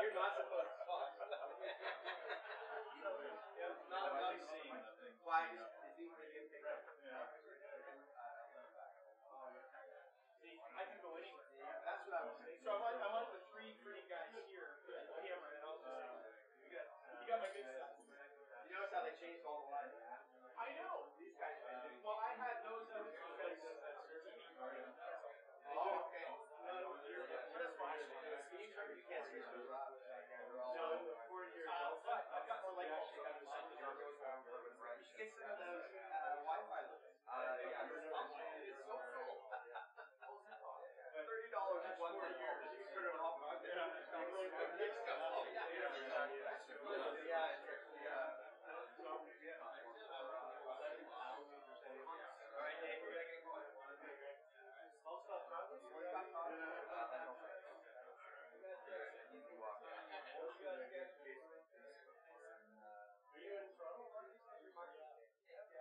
You're not supposed to talk. Why? I can go anywhere. That's what I was saying. So I want the three pretty guys here for the camera, and I'll just you got my good stuff. You notice how they changed all the lights? I know. These guys are doing. Well, I had those out because TV part of it. Oh, okay. But it's fine. You can't see those. No, 4 years old. But I've got more like you should get some of those Wi-Fi limits. Yeah, it's so full. $30 is 1 year. You turn it off.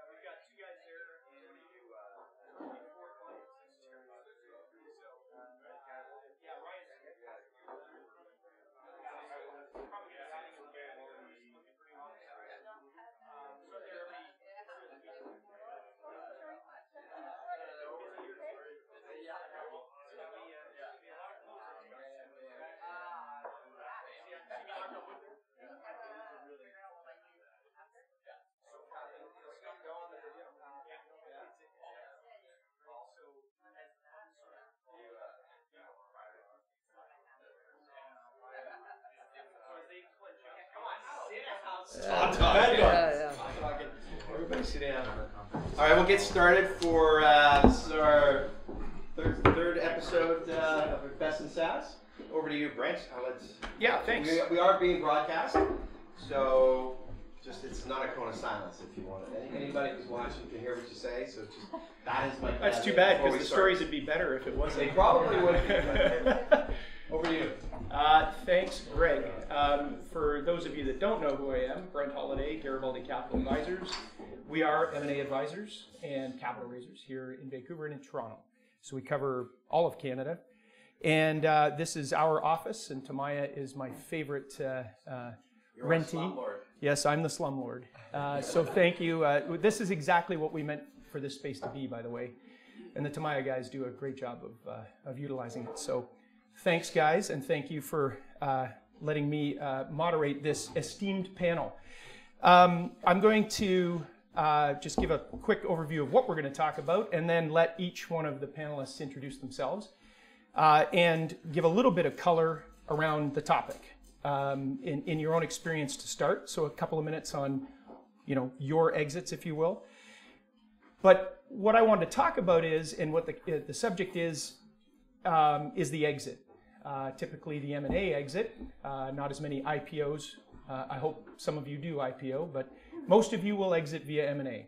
We've got two guys there, and we do 4 clients. Yeah, Ryan's probably adding a little looking pretty honest. So there we Everybody sit down. All right, we'll get started for this is our third episode of Best in SaaS. Over to you, Brent. Yeah, thanks. We are being broadcast, so just it's not a cone of silence if you want it. Anybody who's watching can hear what you say, so just that is my. That's too bad because the stories would be better if it wasn't. They probably would be. Over to you. Thanks, Greg. For those of you that don't know who I am, Brent Holliday, Garibaldi Capital Advisors. We are M&A advisors and capital raisers here in Vancouver and in Toronto. So we cover all of Canada. And this is our office, and Tamaya is my favorite rentee. Yes, I'm the slumlord. So thank you. This is exactly what we meant for this space to be, by the way. And the Tamaya guys do a great job of utilizing it. So thanks, guys, and thank you for letting me moderate this esteemed panel. I'm going to just give a quick overview of what we're going to talk about, and then let each one of the panelists introduce themselves and give a little bit of color around the topic in your own experience to start. So a couple of minutes on, your exits, if you will. But what I wanted to talk about is, and what the subject is the exit. Typically the M&A exit, not as many IPOs. I hope some of you do IPO, but most of you will exit via M&A.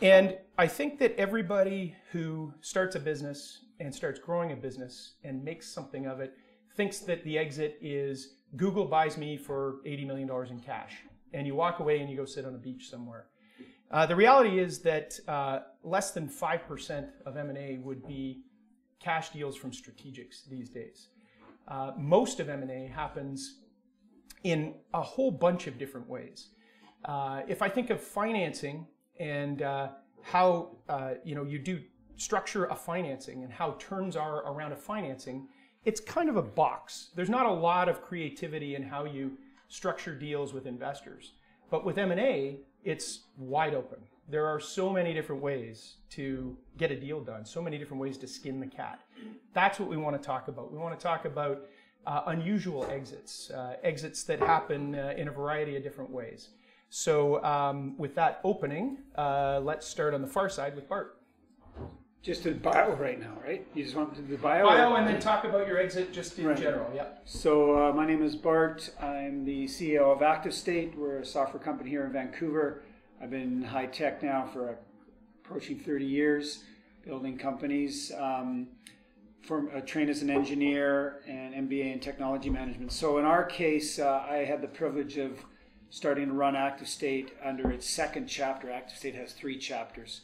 And I think that everybody who starts a business and starts growing a business and makes something of it thinks that the exit is Google buys me for $80 million in cash. And you walk away and you go sit on a beach somewhere. The reality is that less than 5% of M&A would be cash deals from strategics these days. Most of M&A happens in a whole bunch of different ways. If I think of financing and how you do structure a financing and how terms are around a financing, it's kind of a box. There's not a lot of creativity in how you structure deals with investors. But with M&A, it's wide open. There are so many different ways to get a deal done, so many different ways to skin the cat. That's what we want to talk about. We want to talk about unusual exits, exits that happen in a variety of different ways. So with that opening, let's start on the far side with Bart. Just a bio right now, right? You just want to do the bio? Bio and then talk about your exit just in general, yeah. So my name is Bart. I'm the CEO of Active State. We're a software company here in Vancouver. I've been in high tech now for approaching 30 years, building companies. trained as an engineer and MBA in technology management. So in our case, I had the privilege of starting to run Active State under its second chapter. Active State has 3 chapters.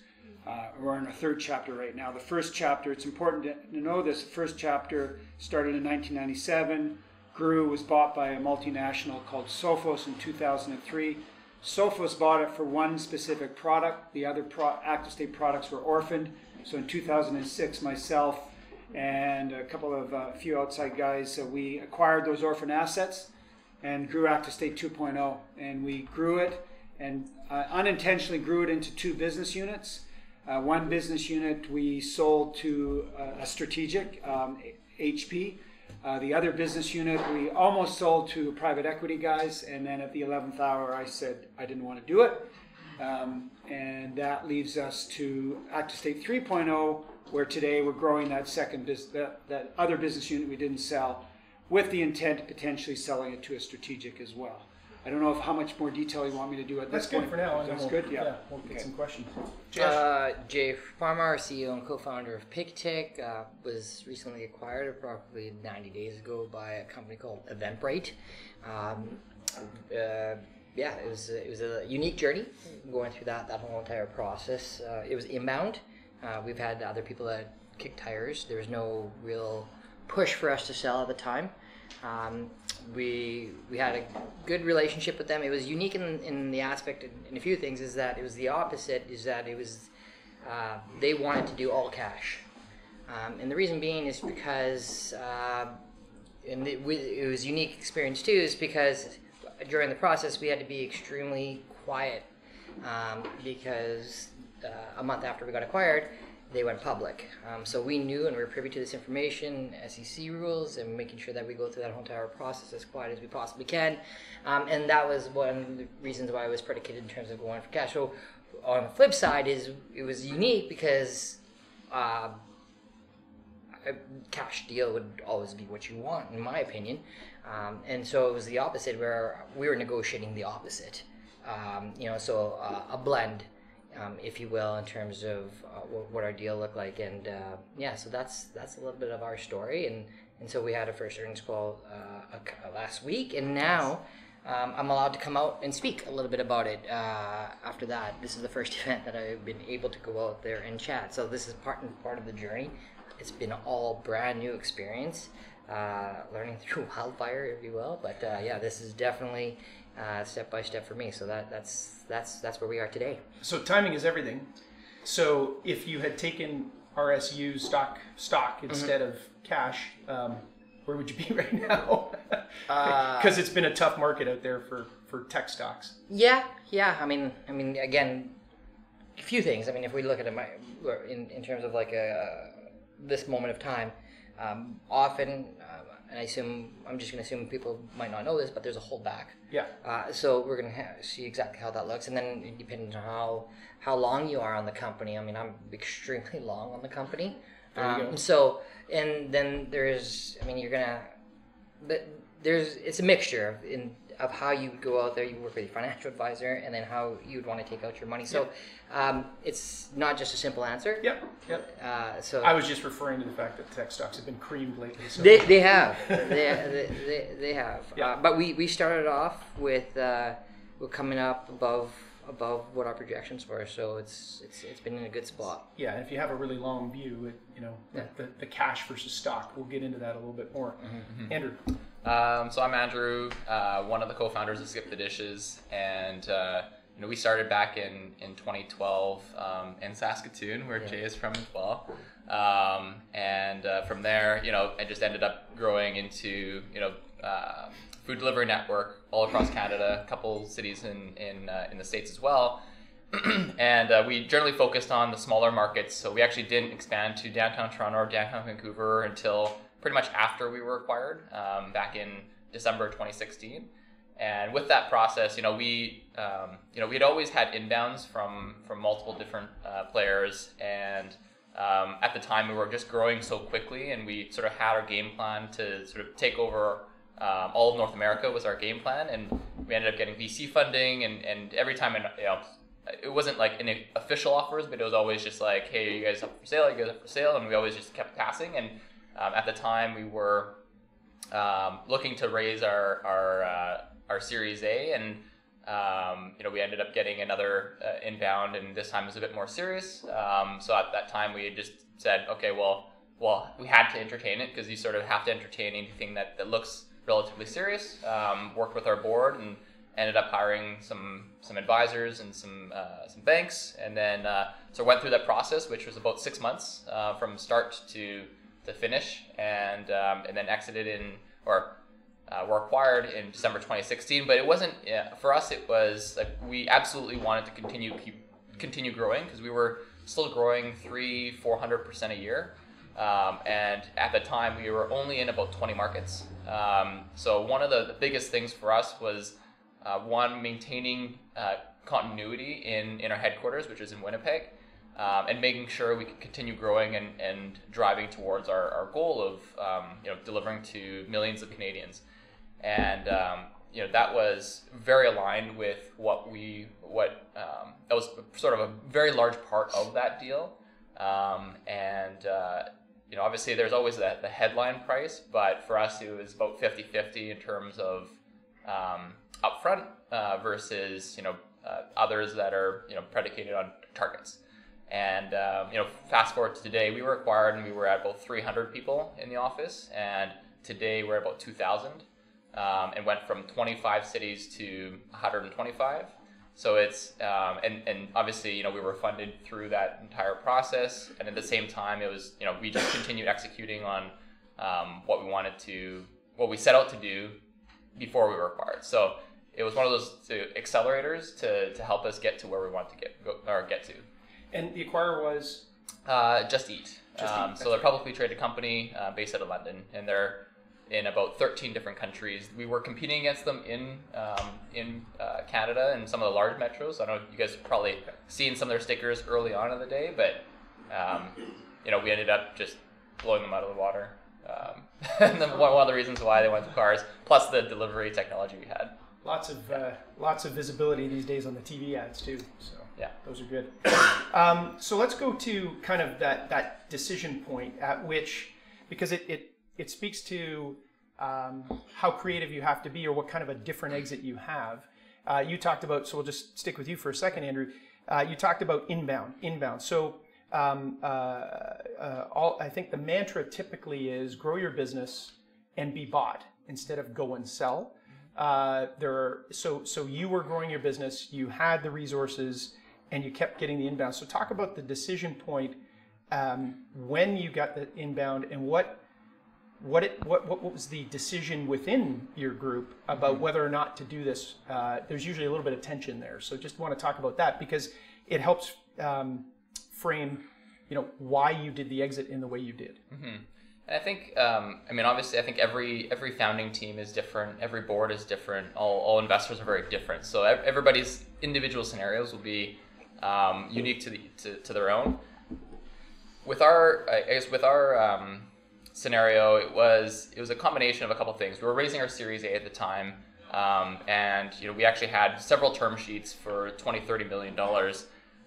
We're in our 3rd chapter right now. The first chapter, it's important to know this, the first chapter started in 1997, grew, was bought by a multinational called Sophos in 2003. Sophos bought it for one specific product. The other Active State products were orphaned. So in 2006, myself and a few outside guys, we acquired those orphan assets and grew Active State 2.0. And we grew it and unintentionally grew it into 2 business units. One business unit we sold to a strategic, HP. The other business unit we almost sold to private equity guys, and then at the 11th hour I said I didn't want to do it. And that leaves us to Active State 3.0, where today we're growing that that other business unit we didn't sell, with the intent of potentially selling it to a strategic as well. I don't know how much more detail you want me to do at this point. That's good for now. That's good? Yeah. We'll get some questions. Jay Farmer, CEO and co-founder of PicTech, was recently acquired approximately 90 days ago by a company called Eventbrite. It was a unique journey going through that whole entire process. It was inbound. We've had other people that kicked tires. There was no real push for us to sell at the time. We had a good relationship with them. It was unique in the aspect, in a few things, is that it was the opposite, is that it was, they wanted to do all cash. And the reason being is because, it was a unique experience too, is because during the process we had to be extremely quiet, because a month after we got acquired, they went public. So we knew and we were privy to this information, SEC rules, and making sure that we go through that whole entire process as quiet as we possibly can. And that was one of the reasons why I was predicated in terms of going for cash. So on the flip side is it was unique because a cash deal would always be what you want, in my opinion. And so it was the opposite, where we were negotiating the opposite. So a blend, if you will, in terms of what our deal looked like. And so that's a little bit of our story. And so we had a first earnings call last week, and now I'm allowed to come out and speak a little bit about it after that. This is the first event that I've been able to go out there and chat. So this is part of the journey. It's been all brand new experience, learning through wildfire, if you will. But this is definitely step by step for me. So that's where we are today. So timing is everything. So if you had taken RSU stock instead of cash, where would you be right now? Because it's been a tough market out there for tech stocks. Yeah. I mean, again, a few things. I mean, if we look at it in terms of like this moment of time, often, and I'm just going to assume people might not know this, but there's a holdback. Yeah. So we're going to see exactly how that looks, and then depending on how long you are on the company. I mean, I'm extremely long on the company. There you go. So, and then there's, I mean, it's a mixture of how you go out there, you work with your financial advisor, and then how you'd want to take out your money. So it's not just a simple answer. Yep. So I was just referring to the fact that tech stocks have been creamed lately. So. They have. They have. Yeah. But we started off with we're coming up above what our projections were, so it's been in a good spot. Yeah, and if you have a really long view, the cash versus stock, we'll get into that a little bit more. Mm-hmm. Andrew. So I'm Andrew, one of the co-founders of Skip the Dishes, and we started back in 2012 in Saskatoon, where Jay is from as well. And from there, I just ended up growing into food delivery network all across Canada, a couple cities in the States as well. And we generally focused on the smaller markets, so we actually didn't expand to downtown Toronto or downtown Vancouver until pretty much after we were acquired, back in December 2016. And with that process, we had always had inbounds from multiple different players, and at the time we were just growing so quickly, and we sort of had our game plan to sort of take over all of North America was our game plan, and we ended up getting VC funding, and every time, it wasn't like any official offers, but it was always just like, hey, you guys up for sale, and we always just kept passing. And At the time, we were looking to raise our Series A, and we ended up getting another inbound, and this time was a bit more serious. So at that time, we had just said, okay, well, we had to entertain it, because you sort of have to entertain anything that looks relatively serious. Worked with our board and ended up hiring some advisors and some banks, and then so went through that process, which was about 6 months from start to finish, and then exited were acquired in December 2016. But it wasn't for us. It was like we absolutely wanted to continue growing, because we were still growing 300-400% a year. And at the time, we were only in about 20 markets. So one of the biggest things for us was maintaining continuity in our headquarters, which is in Winnipeg, and making sure we could continue growing and driving towards our goal of delivering to millions of Canadians. And that was very aligned with that was sort of a very large part of that deal. Obviously there's always the headline price, but for us it was about 50-50 in terms of upfront versus others that are predicated on targets. And fast forward to today, we were acquired and we were at about 300 people in the office, and today we're at about 2,000, and went from 25 cities to 125. So it's and obviously we were funded through that entire process, and at the same time it was we just continued executing on what we set out to do before we were acquired. So it was one of those accelerators to help us get to where we want to get to. And the acquirer was Just Eat. So they're a publicly traded company based out of London, and they're in about 13 different countries. We were competing against them in Canada and some of the large metros. I don't know, you guys have probably seen some of their stickers early on in the day, but we ended up just blowing them out of the water. And then one of the reasons why they went to cars, plus the delivery technology we had. lots of visibility these days on the TV ads too. So yeah, those are good. So let's go to kind of that decision point at which, because it speaks to how creative you have to be, or what kind of a different exit you have. You talked about, so we'll just stick with you for a second, Andrew. You talked about inbound. So I think the mantra typically is grow your business and be bought instead of go and sell. So you were growing your business, you had the resources, and you kept getting the inbound. So talk about the decision point when you got the inbound, and what was the decision within your group about whether or not to do this? There's usually a little bit of tension there. So just want to talk about that, because it helps frame, why you did the exit in the way you did. Mm-hmm. And I think, obviously, I think every founding team is different. Every board is different. All investors are very different. So everybody's individual scenarios will be unique to their own. With our scenario, it was a combination of a couple things. We were raising our Series A at the time, and we actually had several term sheets for $20-30 million,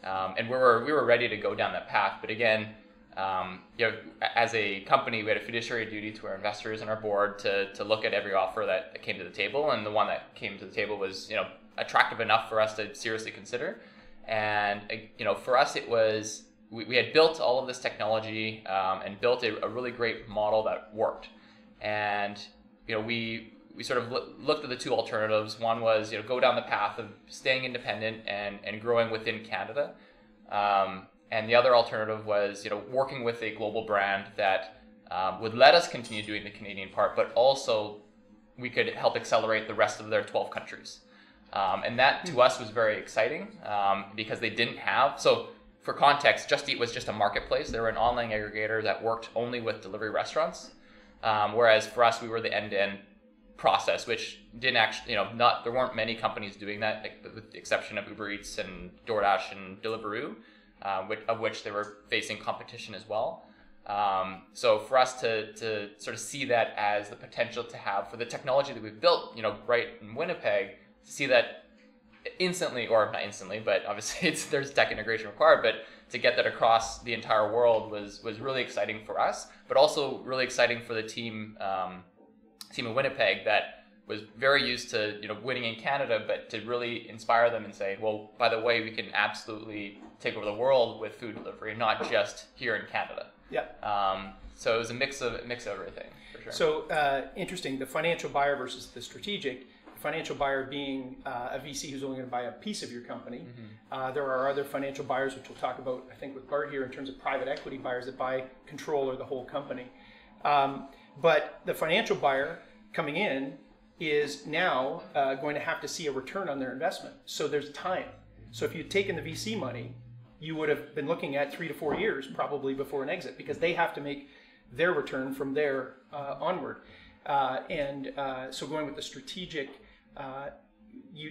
and we were ready to go down that path. But again, as a company, we had a fiduciary duty to our investors and our board to look at every offer that came to the table, and the one that came to the table was attractive enough for us to seriously consider. And for us, it was we had built all of this technology and built a really great model that worked. And we sort of looked at the two alternatives. One was go down the path of staying independent and growing within Canada. And the other alternative was, working with a global brand that would let us continue doing the Canadian part, but also we could help accelerate the rest of their 12 countries. And that to us was very exciting because they didn't have. So for context, Just Eat was just a marketplace. They were an online aggregator that worked only with delivery restaurants. Whereas for us, we were the end-to-end process, which didn't actually, there weren't many companies doing that, with the exception of Uber Eats and DoorDash and Deliveroo. Of which they were facing competition as well. So for us to sort of see that as the potential to have, for the technology that we've built, right in Winnipeg, to see that instantly, or not instantly, but obviously there's tech integration required, but to get that across the entire world was really exciting for us, but also really exciting for the team in Winnipeg that was very used to winning in Canada, but to really inspire them and say, well, by the way, we can absolutely take over the world with food delivery, not just here in Canada. Yeah. So it was a mix of everything, for sure. So interesting, the financial buyer versus the strategic. The financial buyer being a VC who's only going to buy a piece of your company. There are other financial buyers, which we'll talk about, I think, with Bart here, in terms of private equity buyers that buy control or the whole company. But the financial buyer coming in is now going to have to see a return on their investment. So there's time. So if you'd taken the VC money, you would have been looking at 3 to 4 years probably before an exit, because they have to make their return from there onward. So going with the strategic,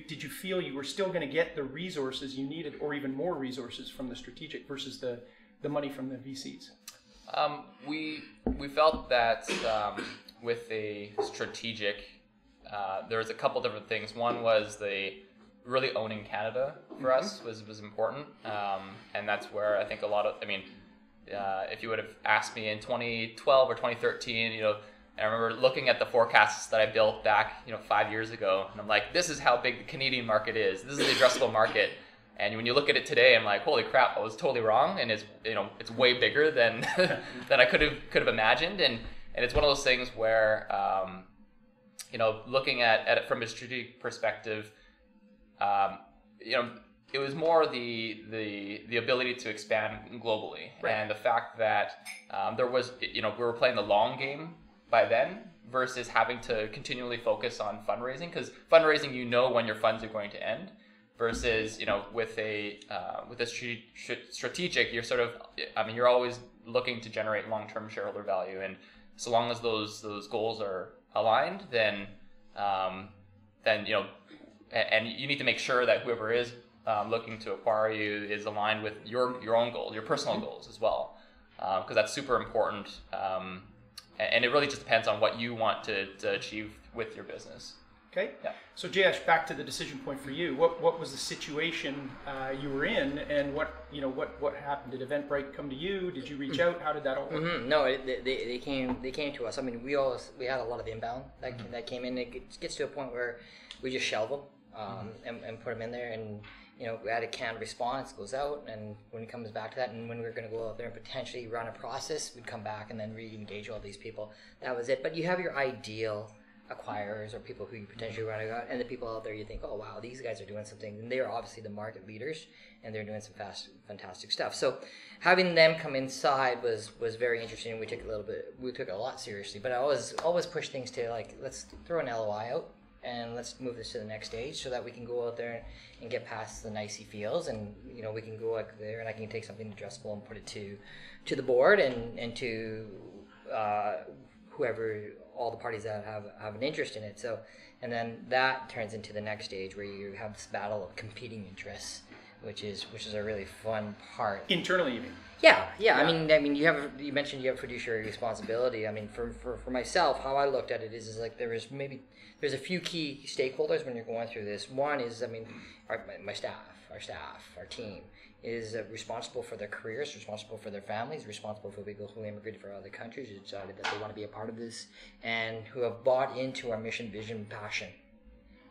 did you feel you were still going to get the resources you needed, or even more resources from the strategic versus the money from the VCs? We felt that with the strategic, there was a couple different things. One was the really owning Canada for us was important, and that's where I think a lot of, if you would have asked me in 2012 or 2013, I remember looking at the forecasts that I built back 5 years ago, and I'm like, this is how big the Canadian market is. This is the addressable market. And when you look at it today, I'm like, holy crap, I was totally wrong, and it's way bigger than than I could have imagined. And it's one of those things where looking at it from a strategic perspective, it was more the ability to expand globally, right. And the fact that there was we were playing the long game by then versus having to continually focus on fundraising, because fundraising, when your funds are going to end, versus with a strategic, you're sort of you're always looking to generate long-term shareholder value, and so long as those goals are aligned, then and you need to make sure that whoever is looking to acquire you is aligned with your own goals, your personal goals as well, because that's super important. And it really just depends on what you want to achieve with your business. Okay. Yeah. So Jayesh, back to the decision point for you. What was the situation you were in, and what happened? Did Eventbrite come to you? Did you reach out? How did that all work? No, they came to us. We had a lot of inbound that came in. It gets to a point where we just shelve them and put them in there, and we had a canned response, goes out, and when it comes back to that, and when we were going to go out there and potentially run a process, we'd come back and then re-engage all these people. That was it. But you have your ideal acquirers or people who you potentially run out, and the people out there you think, oh wow, these guys are doing something, and they're obviously the market leaders, and they're doing some fantastic stuff. So having them come inside was very interesting. We took it a lot seriously, but I always push things to, like, let's throw an LOI out and let's move this to the next stage so that we can go out there and get past the nicey feels, and we can go out there and I can take something addressable and put it to the board and to whoever, all the parties that have an interest in it. So, and then that turns into the next stage where you have this battle of competing interests, which is a really fun part. Internally, you mean? Yeah. You mentioned you have fiduciary responsibility. For myself, how I looked at it is like there's a few key stakeholders when you're going through this. One is, our staff, our team is responsible for their careers, responsible for their families, responsible for people who immigrated from other countries, who decided that they want to be a part of this, and who have bought into our mission, vision, passion.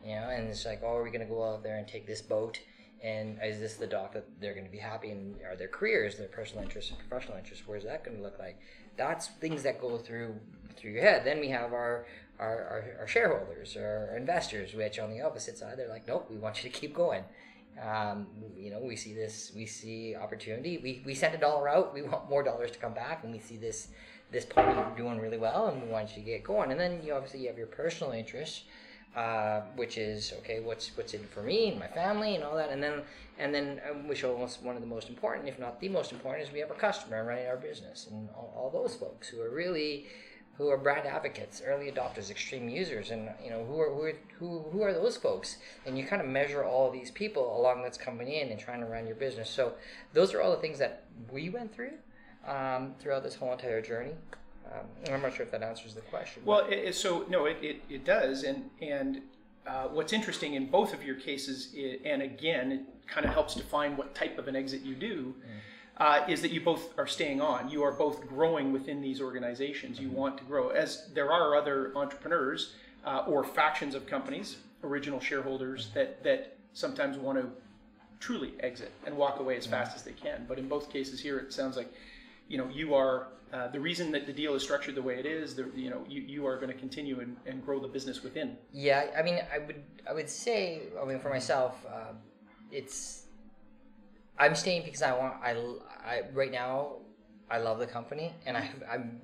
And it's like, oh, are we going to go out there and take this boat? And is this the dock that they're going to be happy in? Are their careers, their personal interests and professional interests, where's that going to look like? That's things that go through your head. Then we have our shareholders, our investors, which on the opposite side, they're like, nope, we want you to keep going. We see opportunity. We sent $1 out. We want more dollars to come back, and we see this party doing really well, and we want you to get going. And then you obviously have your personal interests, which is, okay, what's in it for me and my family and all that. And then which almost one of the most important, if not the most important, is we have a customer running our business, and all those folks who are brand advocates, early adopters, extreme users, and who are those folks? And you kind of measure all of these people along that's coming in and trying to run your business. So those are all the things that we went through throughout this whole entire journey. I'm not sure if that answers the question. Well, it does, and what's interesting in both of your cases, and again, it kind of helps define what type of an exit you do. is that you both are staying on. You are both growing within these organizations. You want to grow. As there are other entrepreneurs or factions of companies, original shareholders that sometimes want to truly exit and walk away as fast as they can. But in both cases here, it sounds like, you are the reason that the deal is structured the way it is. You are going to continue and grow the business within. Yeah, I mean, I would say, for myself, I'm staying because right now I love the company, and I'm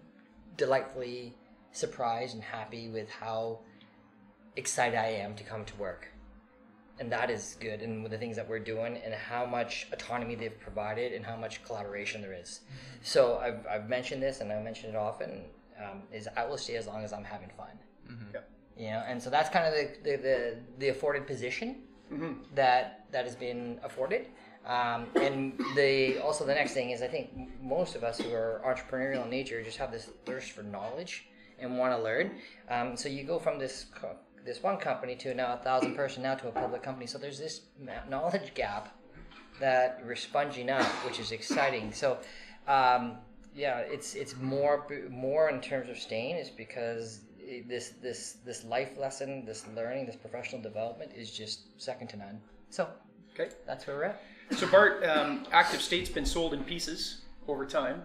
delightfully surprised and happy with how excited I am to come to work. And that is good, and with the things that we're doing, and how much autonomy they've provided, and how much collaboration there is. So I've mentioned this, and I mention it often, is I will stay as long as I'm having fun. Yeah. And so that's kind of the afforded position that has been afforded. And also the next thing is, I think most of us who are entrepreneurial in nature just have this thirst for knowledge and want to learn. So you go from this one company to now 1,000 person, now to a public company. So there's this knowledge gap that we're sponging up, which is exciting. So it's more in terms of staying is because this life lesson, this learning, this professional development is just second to none. So that's where we're at. So Bart, Active State's been sold in pieces over time.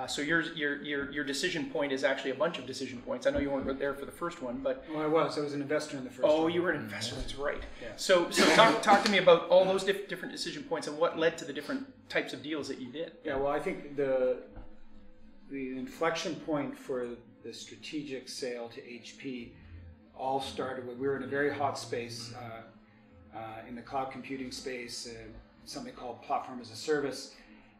So your decision point is actually a bunch of decision points. I know you weren't there for the first one, but I was an investor in the first one. Oh, you were an investor. That's right. Yeah. So talk to me about all those different decision points and what led to the different types of deals that you did. Yeah, well, I think the inflection point for the strategic sale to HP all started when we were in a very hot space in the cloud computing space, something called platform as a service.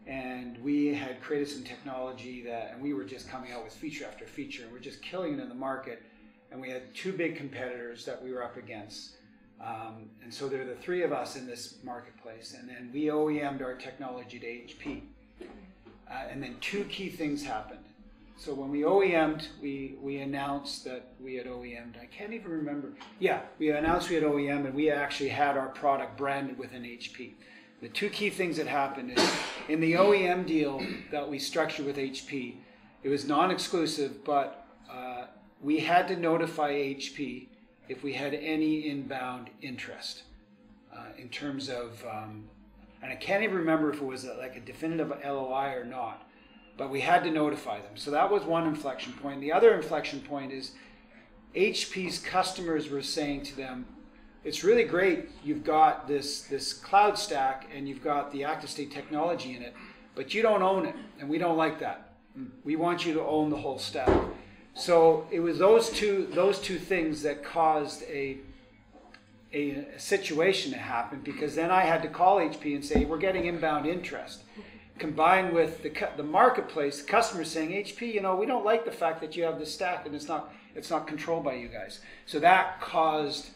And we had created some technology and we were just coming out with feature after feature, and we're just killing it in the market. And we had two big competitors that we were up against. And so there are the three of us in this marketplace. And then we OEM'd our technology to HP. And then two key things happened. So when we OEM'd, we announced that we had OEM'd. I can't even remember. Yeah, we announced we had OEM, and we actually had our product branded within HP. The two key things that happened is in the OEM deal that we structured with HP, it was non-exclusive, but we had to notify HP if we had any inbound interest in terms of, and I can't even remember if it was like a definitive LOI or not, but we had to notify them. So that was one inflection point. The other inflection point is HP's customers were saying to them, it's really great, you've got this cloud stack and you've got the Active State technology in it, but you don't own it, and we don't like that. We want you to own the whole stack. So it was those two things that caused a situation to happen, because then I had to call HP and say, we're getting inbound interest. Combined with the marketplace, the customers saying, HP, we don't like the fact that you have this stack and it's not controlled by you guys. So that caused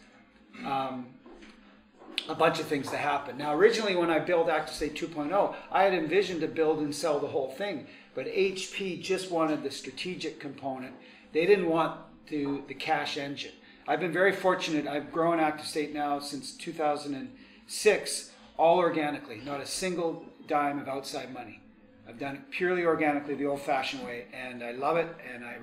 a bunch of things to happen. Now, originally when I built Active State 2.0, I had envisioned to build and sell the whole thing, but HP just wanted the strategic component. They didn't want the cash engine. I've been very fortunate. I've grown Active State now since 2006, all organically, not a single dime of outside money. I've done it purely organically, the old-fashioned way, and I love it. And I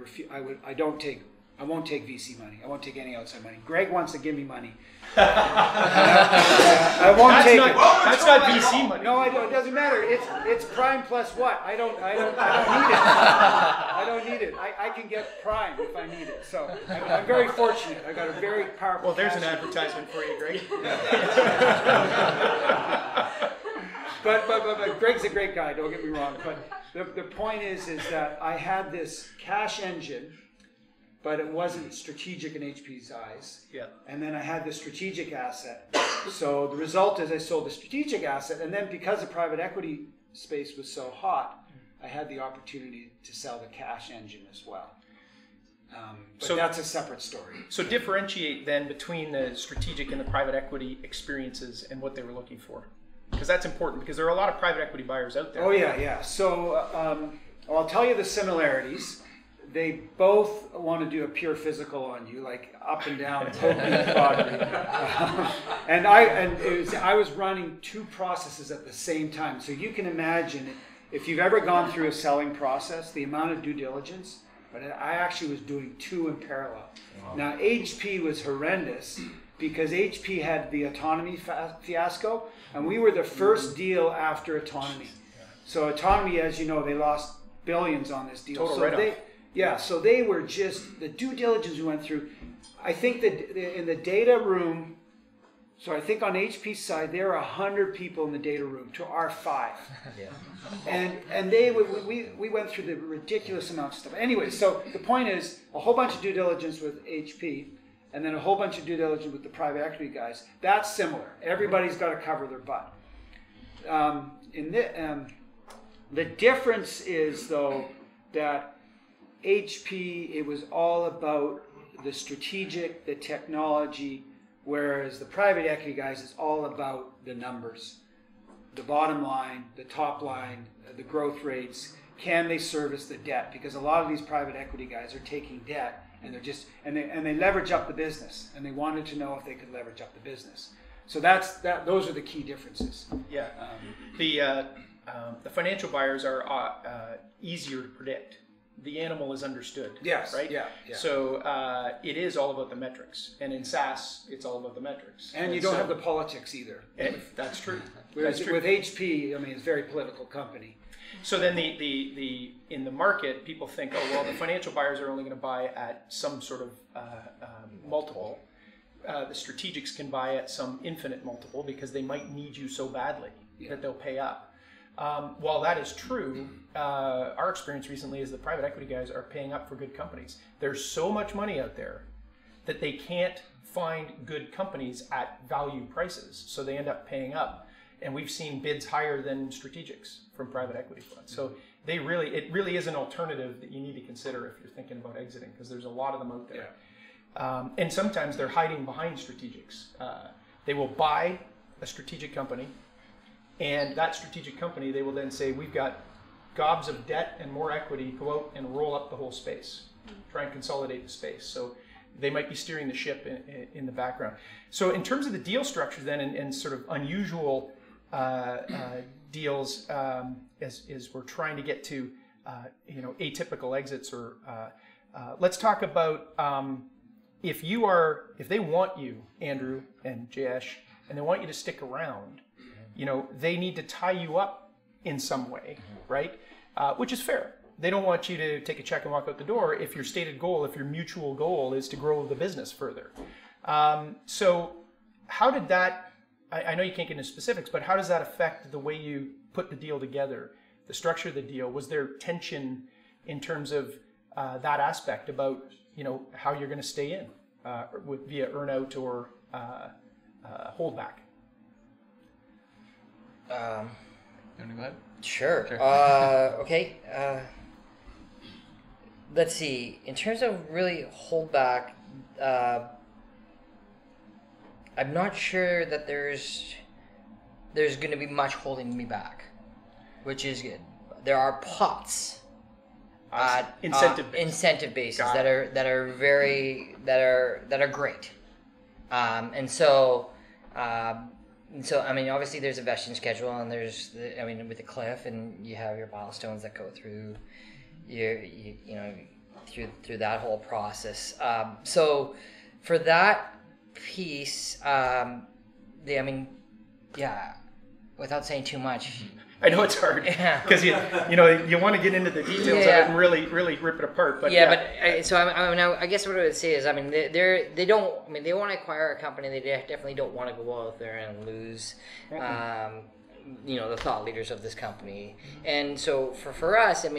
won't take VC money. I won't take any outside money. Greg wants to give me money. I won't take it. That's not VC money. No, I don't. It doesn't matter. It's prime plus what? I don't need it. I don't need it. I can get prime if I need it. So I'm very fortunate. I got a very powerful. Well, there's an advertisement for you, Greg. But Greg's a great guy. Don't get me wrong. But the point is that I had this cash engine, but it wasn't strategic in HP's eyes. Yeah. And then I had the strategic asset. So the result is I sold the strategic asset, and then because the private equity space was so hot, I had the opportunity to sell the cash engine as well. So that's a separate story. So differentiate then between the strategic and the private equity experiences and what they were looking for. Because that's important, because there are a lot of private equity buyers out there. Oh, yeah. So I'll tell you the similarities. they both want to do a pure physical on you, like up and down, poking the body. I was running two processes at the same time. So you can imagine if you've ever gone through a selling process, the amount of due diligence. But I actually was doing two in parallel. Wow. Now HP was horrendous because HP had the autonomy fiasco, and we were the first deal after autonomy. So autonomy, as you know, they lost billions on this deal. Total so write-off. So they were just, the due diligence we went through. I think that in the data room, so I think on HP's side, there are 100 people in the data room to our 5. Yeah. And we went through the ridiculous amount of stuff. Anyway, so the point is a whole bunch of due diligence with HP and then a whole bunch of due diligence with the private equity guys. That's similar. Everybody's got to cover their butt. The difference is, though, that HP, it was all about the strategic, the technology, whereas the private equity guys is all about the numbers, the bottom line, the top line, the growth rates. Can they service the debt? Because a lot of these private equity guys are taking debt and they're just they leverage up the business, and they wanted to know if they could leverage up the business. So those are the key differences. Yeah, the financial buyers are easier to predict. The animal is understood. Yes. Right? Yeah. So it is all about the metrics. And in SaaS, it's all about the metrics. And you don't have the politics either. That's true. Whereas with HP, I mean, it's a very political company. So then the in the market, people think, oh, well, the financial buyers are only going to buy at some sort of multiple. The strategics can buy at some infinite multiple because they might need you so badly that they'll pay up. While that is true, our experience recently is the private equity guys are paying up for good companies. There's so much money out there that they can't find good companies at value prices, so they end up paying up. And we've seen bids higher than strategics from private equity funds. So it really is an alternative that you need to consider if you're thinking about exiting, because there's a lot of them out there. Yeah. And sometimes they're hiding behind strategics. They will buy a strategic company, and that strategic company, they will then say, we've got gobs of debt and more equity, go out and roll up the whole space, try and consolidate the space. So they might be steering the ship in the background. So in terms of the deal structure then, and sort of unusual deals, as we're trying to get to atypical exits, or let's talk about if they want you, Andrew and Jayesh, and they want you to stick around, they need to tie you up in some way, right? Which is fair. They don't want you to take a check and walk out the door if your stated goal, if your mutual goal is to grow the business further. So how did that, I know you can't get into specifics, but how does that affect the way you put the deal together, the structure of the deal? Was there tension in terms of that aspect about, how you're going to stay in via earnout or holdback? You want to go ahead? Sure. Okay. Let's see. In terms of really holdback, I'm not sure that there's going to be much holding me back, which is good. There are pots, incentive bases that are great, and so I mean, obviously there's a vesting schedule, and there's with the cliff, and you have your milestones that go through through that whole process. So for that piece, without saying too much. I know it's hard because you want to get into the details of it and really rip it apart. But I guess what I would say is, they want to acquire a company. They definitely don't want to go out there and lose, the thought leaders of this company. And so for us, I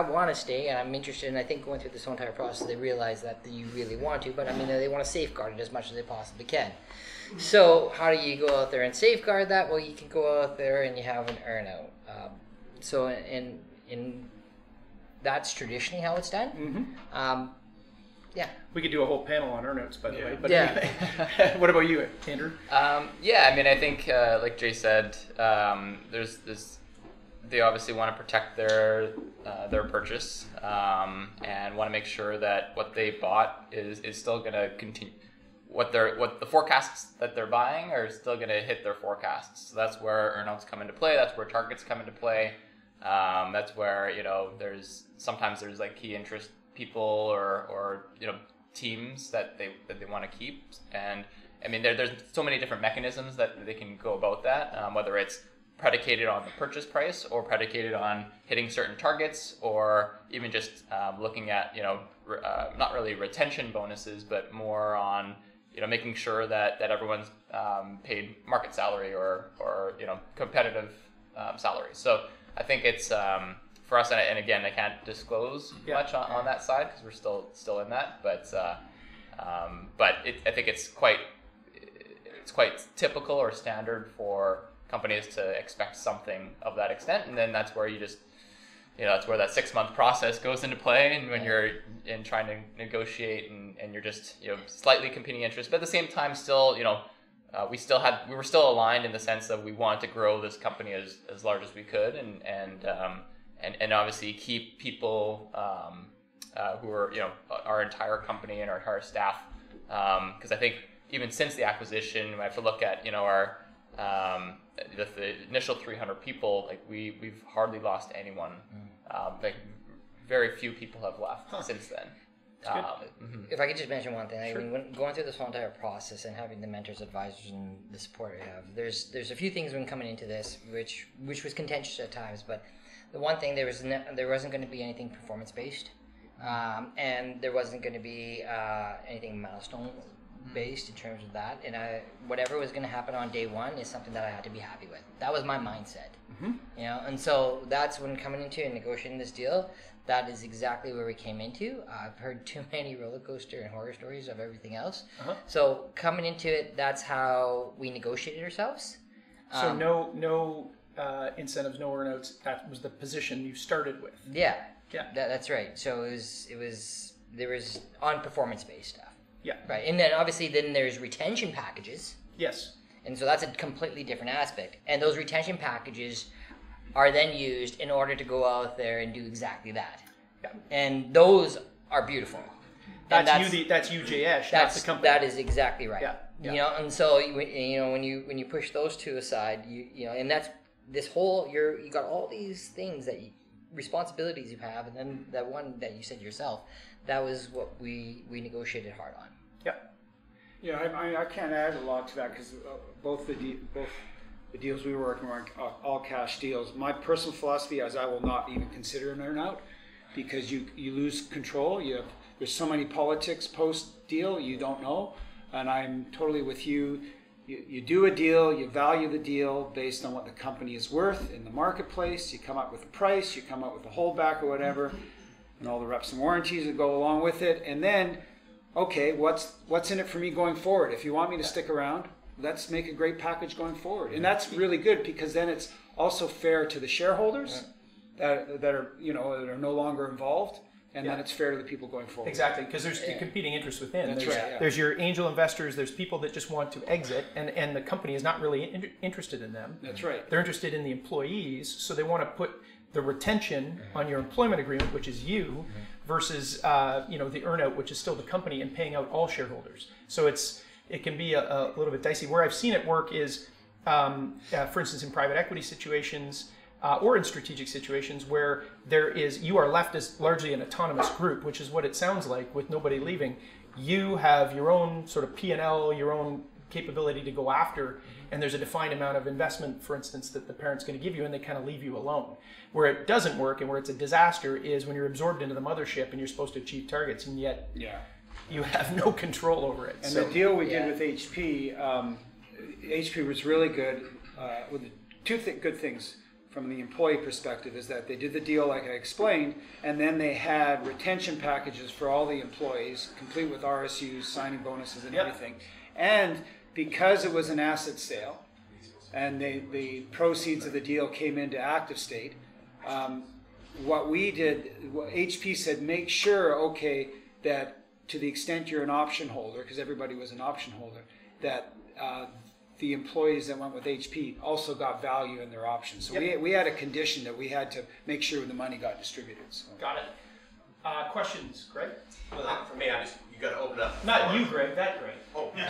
want to stay, and I'm interested. And I think going through this whole entire process, they realize that you really want to. But they want to safeguard it as much as they possibly can. So how do you go out there and safeguard that? Well, you can go out there and you have an earnout. So in that's traditionally how it's done. Mm-hmm. We could do a whole panel on earnouts, by the way. But what about you, Andrew? I think like Jay said, there's they obviously want to protect their purchase, and want to make sure that what they bought is still going to continue. What the forecasts that they're buying are still going to hit their forecasts. So that's where earnouts come into play. That's where targets come into play. That's where there's sometimes like key interest people or teams that they want to keep. And I mean there's so many different mechanisms that they can go about that. Whether it's predicated on the purchase price or predicated on hitting certain targets, or even just looking at not really retention bonuses, but more on making sure that everyone's paid market salary or competitive salaries. So I think it's for us, and again I can't disclose much on that side because we're still in that, but I think it's quite typical or standard for companies to expect something of that extent, and then that's where that's where that 6-month process goes into play, and when you're in trying to negotiate and you're just slightly competing interests, but at the same time still we were still aligned in the sense that we wanted to grow this company as large as we could, and obviously keep people who are our entire company and our entire staff, because I think even since the acquisition, I have to look at our the initial 300 people, like we've hardly lost anyone. Like very few people have left since then. If I could just mention one thing, I mean, when going through this whole entire process and having the mentors, advisors, and the support I have, there's a few things when coming into this which was contentious at times. But the one thing, there wasn't going to be anything performance based, and there wasn't going to be anything milestone based in terms of that, and whatever was going to happen on day one is something that I had to be happy with. That was my mindset, and so that's when coming into and negotiating this deal, that is exactly where we came into. I've heard too many roller coaster and horror stories of everything else. So coming into it, that's how we negotiated ourselves. So no incentives, no earnouts. That was the position you started with. Yeah. That's right. So there was on performance based stuff. Yeah. Right. And then obviously there's retention packages. Yes. And so that's a completely different aspect. And those retention packages are then used in order to go out there and do exactly that. Yeah. And those are beautiful. That's UJS, not the company. That is exactly right. Yeah. And so when you push those two aside, and that's this whole you got all these things responsibilities you have, and then that one that you said yourself, that was what we negotiated hard on. Yeah, I can't add a lot to that because both the deals we were working on are all cash deals. My personal philosophy is I will not even consider an earnout because you lose control. There's so many politics post deal you don't know, and I'm totally with you. You do a deal, you value the deal based on what the company is worth in the marketplace. You come up with a price, you come up with a holdback or whatever, and all the reps and warranties that go along with it. And then, okay, what's in it for me going forward? If you want me to stick around, let's make a great package going forward. And that's really good because then it's also fair to the shareholders that are no longer involved. And then it's fair to the people going forward. Exactly, because there's competing interests within. That's there's your angel investors, there's people that just want to exit, and the company is not really interested in them. That's right. They're interested in the employees, so they want to put the retention on your employment agreement, which is you, versus the earnout, which is still the company, and paying out all shareholders. So it can be a little bit dicey. Where I've seen it work is, for instance, in private equity situations, or in strategic situations where you are left as largely an autonomous group, which is what it sounds like with nobody leaving. You have your own sort of P&L, your own capability to go after, and there's a defined amount of investment, for instance, that the parent's going to give you, and they kind of leave you alone. Where it doesn't work and where it's a disaster is when you're absorbed into the mothership and you're supposed to achieve targets, and yet you have no control over it. And the deal we did with HP, HP was really good with two good things. From the employee perspective is that they did the deal like I explained, and then they had retention packages for all the employees, complete with RSUs, signing bonuses, and everything. And because it was an asset sale, and the proceeds of the deal came into active state, what we did, HP said, make sure, that to the extent you're an option holder, because everybody was an option holder, that the employees that went with HP also got value in their options. So we had a condition that we had to make sure the money got distributed. So. Got it. Questions, Greg? Well, for me, you got to open it up. Not you, Greg. That Greg. Oh. So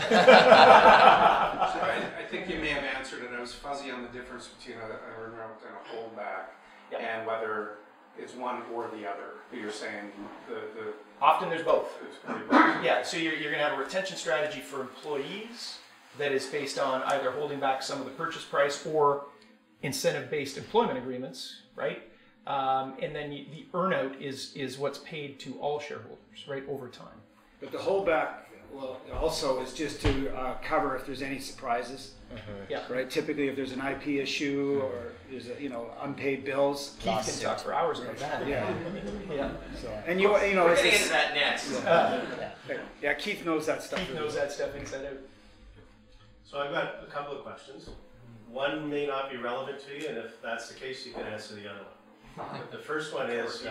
I think you may have answered it. I was fuzzy on the difference between a earn-out and a holdback, and whether it's one or the other. You're saying the Often there's both. it's going to be both. Yeah, so you're going to have a retention strategy for employees that is based on either holding back some of the purchase price or incentive-based employment agreements, right? And then the earnout is what's paid to all shareholders, right, over time. But the holdback, well, also is just to cover if there's any surprises. Yeah. Right. Typically, if there's an IP issue or there's unpaid bills. Keith can talk for hours about that. Yeah. Yeah. So, and you know, We're it's getting into that next. yeah. Keith knows that stuff. Keith knows that stuff inside out. So I've got a couple of questions. One may not be relevant to you, and if that's the case, you can answer the other one. The first one is,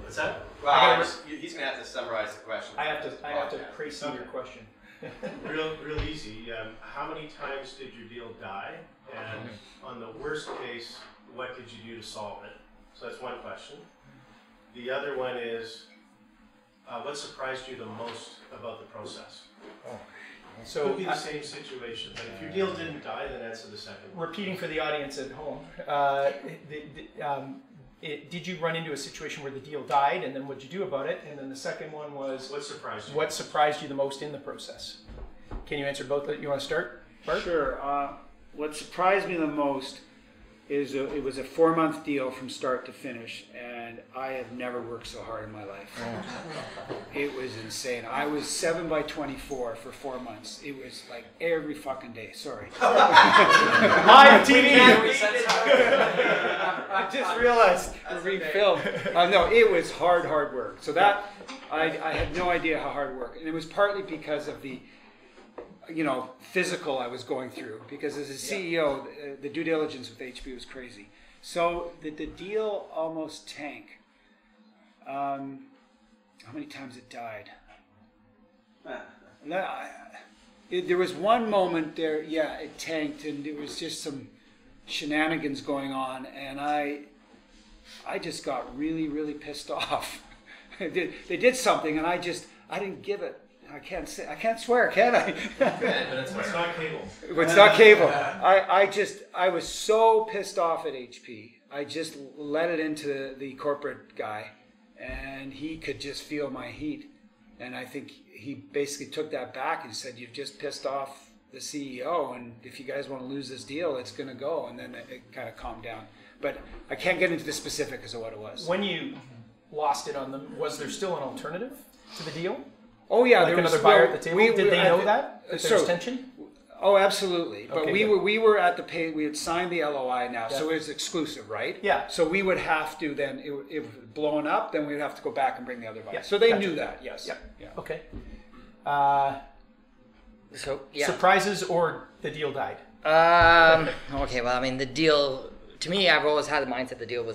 what's that? Well, he's going to have to summarize the question. I have to precede your question. Real easy. How many times did your deal die? And on the worst case, what did you do to solve it? So that's one question. The other one is, what surprised you the most about the process? So Could be the same situation, but if your deal didn't die, then answer the second one. repeating for the audience at home, did you run into a situation where the deal died, and then what'd you do about it? And then the second one was, What surprised you? what surprised you the most in the process? Can you answer both? You want to start, Bart? Sure. What surprised me the most is it was a 4-month deal from start to finish, and I have never worked so hard in my life. It was insane. I was 7 by 24 for 4 months. It was like every fucking day. Sorry. Live TV. I just realized we're being filmed. No, it was hard work. So that I had no idea how hard work, and it was partly because of the physical I was going through, because as a CEO, the due diligence with HP was crazy. So the deal almost tanked. How many times it died? There was one moment there, it tanked, and there was just some shenanigans going on, and I just got really, really pissed off. They did something, and I didn't give it. I can't swear, can I? It's not cable. It's not cable. I was so pissed off at HP. I just let it into the corporate guy, and he could just feel my heat. And I think he basically took that back and said, "You've just pissed off the CEO, and if you guys want to lose this deal, it's going to go." And then it kind of calmed down. But I can't get into the specifics of what it was. When you lost it on them, was there still an alternative to the deal? Oh yeah, like there was another buyer at the table. Did they know that there's tension? Oh, absolutely. But Okay, we were at the pay. We had signed the LOI now, so it was exclusive, right? Yeah. So we would have to then, if it was blown up, then we would have to go back and bring the other buyer. Yeah, So they gotcha. knew that. Yes. Yeah. Okay. So yeah. Surprises or the deal died? Okay. Well, I mean, the deal. To me, I've always had the mindset the deal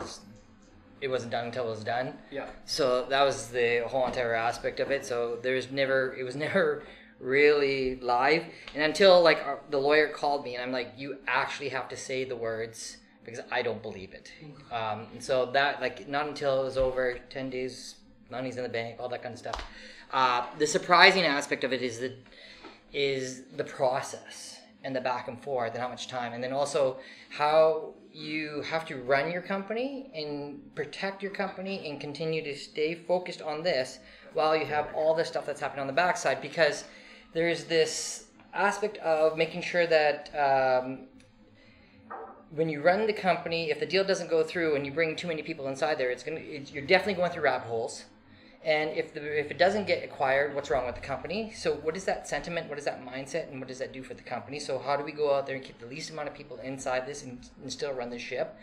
it wasn't done until it was done. Yeah. So that was the whole entire aspect of it. So it was never really live, and until the lawyer called me, and I'm like, you actually have to say the words because I don't believe it. And so that not until it was over 10 days, money's in the bank, all that kind of stuff. The surprising aspect of it is the process and the back and forth and how much time, and then also how you have to run your company and protect your company and continue to stay focused on this while you have all this stuff that's happening on the backside, because there's this aspect of making sure that when you run the company, if the deal doesn't go through and you bring too many people inside there, you're definitely going through rabbit holes. And if it doesn't get acquired, what's wrong with the company? So what is that sentiment? What is that mindset? And what does that do for the company? So how do we go out there and keep the least amount of people inside this and still run the ship?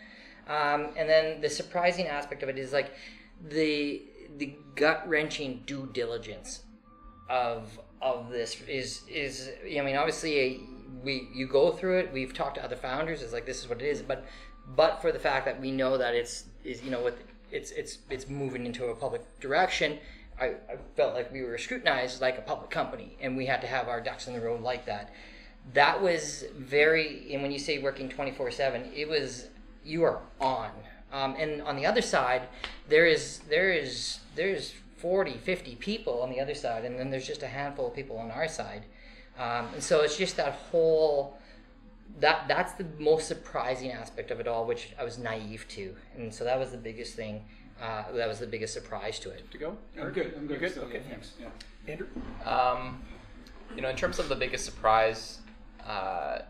And then the surprising aspect of it is the gut-wrenching due diligence of this is I mean, obviously you go through it. We've talked to other founders. It's like, this is what it is. But for the fact that we know that it's moving into a public direction, I felt like we were scrutinized like a public company, and we had to have our ducks in the row like that. that was very, and when you say working 24/7, it was, you are on. And on the other side, there's 40, 50 people on the other side, and then there's just a handful of people on our side. And so it's just that whole, that's the most surprising aspect of it all, which I was naive to. And so that was the biggest thing, that was the biggest surprise to it. To go? I'm good. I'm good. You're good? Still, Okay. Thanks. Yeah. Andrew? You know, in terms of the biggest surprise, I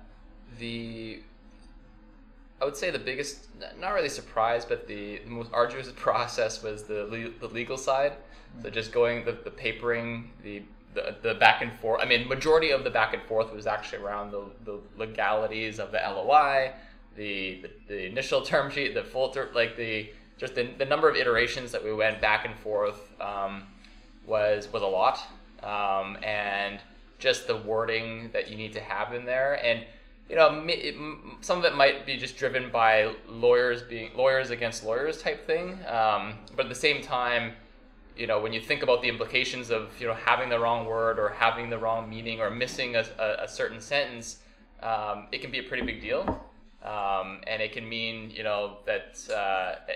would say the biggest, not really surprise, but the most arduous process was the legal side. So just going the papering, the back and forth. I mean, majority of the back and forth was actually around the legalities of the LOI, the initial term sheet, the full term, like the number of iterations that we went back and forth was a lot, and just the wording that you need to have in there. And you know, some of it might be just driven by lawyers against lawyers type thing, but at the same time, you know, when you think about the implications of, you know, having the wrong word or having the wrong meaning or missing a certain sentence, it can be a pretty big deal, and it can mean, you know, that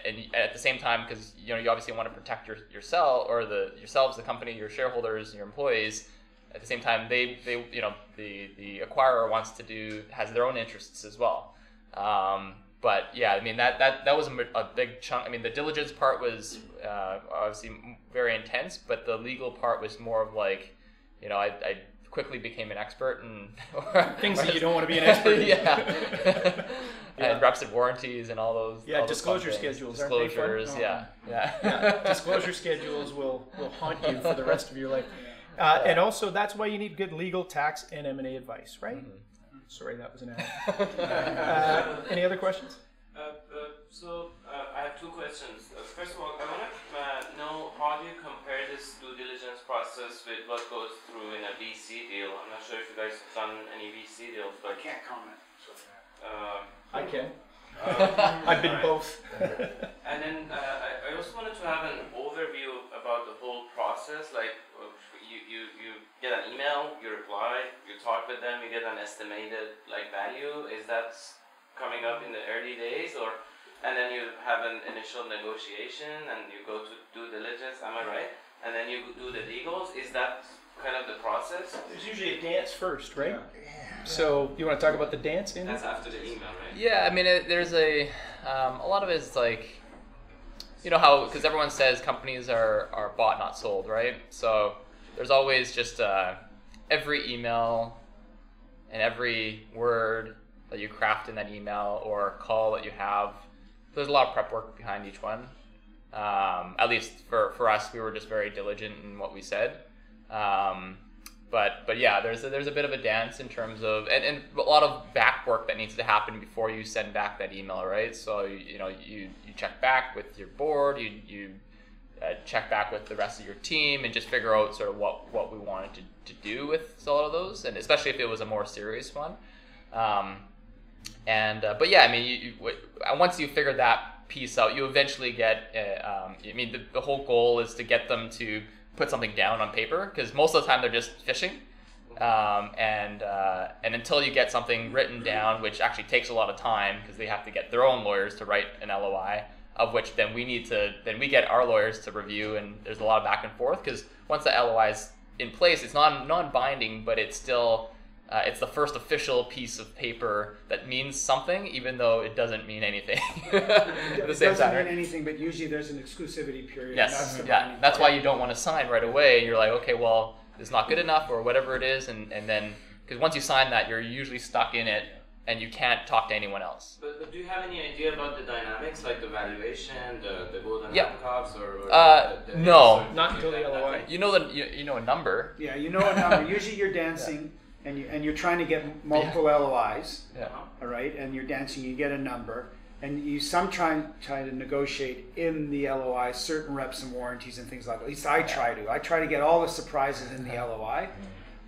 and at the same time, because you know, you obviously want to protect yourself or yourselves, the company, your shareholders, and your employees. At the same time, they you know, the acquirer has their own interests as well. But yeah, I mean that was a big chunk. I mean, the diligence part was obviously very intense, but the legal part was more of like, you know, I quickly became an expert in things that you don't want to be an expert in. Yeah. And reps and warranties and all those. Yeah, all those disclosure fun things. schedules. Disclosures, aren't they fun? yeah. Disclosure schedules will haunt you for the rest of your life. And also, that's why you need good legal, tax, and M&A advice, right? Mm-hmm. Sorry, that was an ad. Any other questions? I have two questions. First of all, I want to know, how do you compare this due diligence process with what goes through in a VC deal? I'm not sure if you guys have done any VC deals, but I can't comment. I can. I've been both. And then I also wanted to have an overview about the whole process. Like, you get an email, you reply, you talk with them, you get an estimated like value. Is that coming up in the early days, and then you have an initial negotiation and you go to due diligence? Am I right? And then you do the legals. Is that kind of the process? There's usually a dance first, right? Yeah. So you want to talk about the dance? Andrew? That's after the email, right? Yeah, I mean, there's a lot of it is like, you know how, because everyone says companies are bought, not sold, right? So there's always just every email and every word that you craft in that email or call that you have, there's a lot of prep work behind each one. At least for us, we were just very diligent in what we said. But yeah, there's a bit of a dance in terms of, and a lot of back work that needs to happen before you send back that email, right? So you check back with your board, you check back with the rest of your team, and just figure out sort of what we wanted to do with a lot of those, and especially if it was a more serious one. But yeah, I mean, once you figure that piece out, you eventually get. I mean, the whole goal is to get them to put something down on paper, because most of the time they're just fishing, and until you get something written down, which actually takes a lot of time because they have to get their own lawyers to write an LOI, of which then we get our lawyers to review, and there's a lot of back and forth, because once the LOI is in place, it's non-binding, but it's still it's the first official piece of paper that means something, even though it doesn't mean anything. It doesn't mean anything, but usually there's an exclusivity period. Yes, that's why you don't want to sign right away. You're like, okay, well, it's not good enough, or whatever it is, and then, because once you sign that, you're usually stuck in it, and you can't talk to anyone else. But do you have any idea about the dynamics, like the valuation, the golden handcuffs, or no, not until the LOI. You know a number. Yeah, you know a number. Usually you're dancing. And you're trying to get multiple LOIs, all right? And you're dancing, you get a number, and you try to negotiate in the LOI certain reps and warranties and things like that. At least I try to. I try to get all the surprises in the LOI.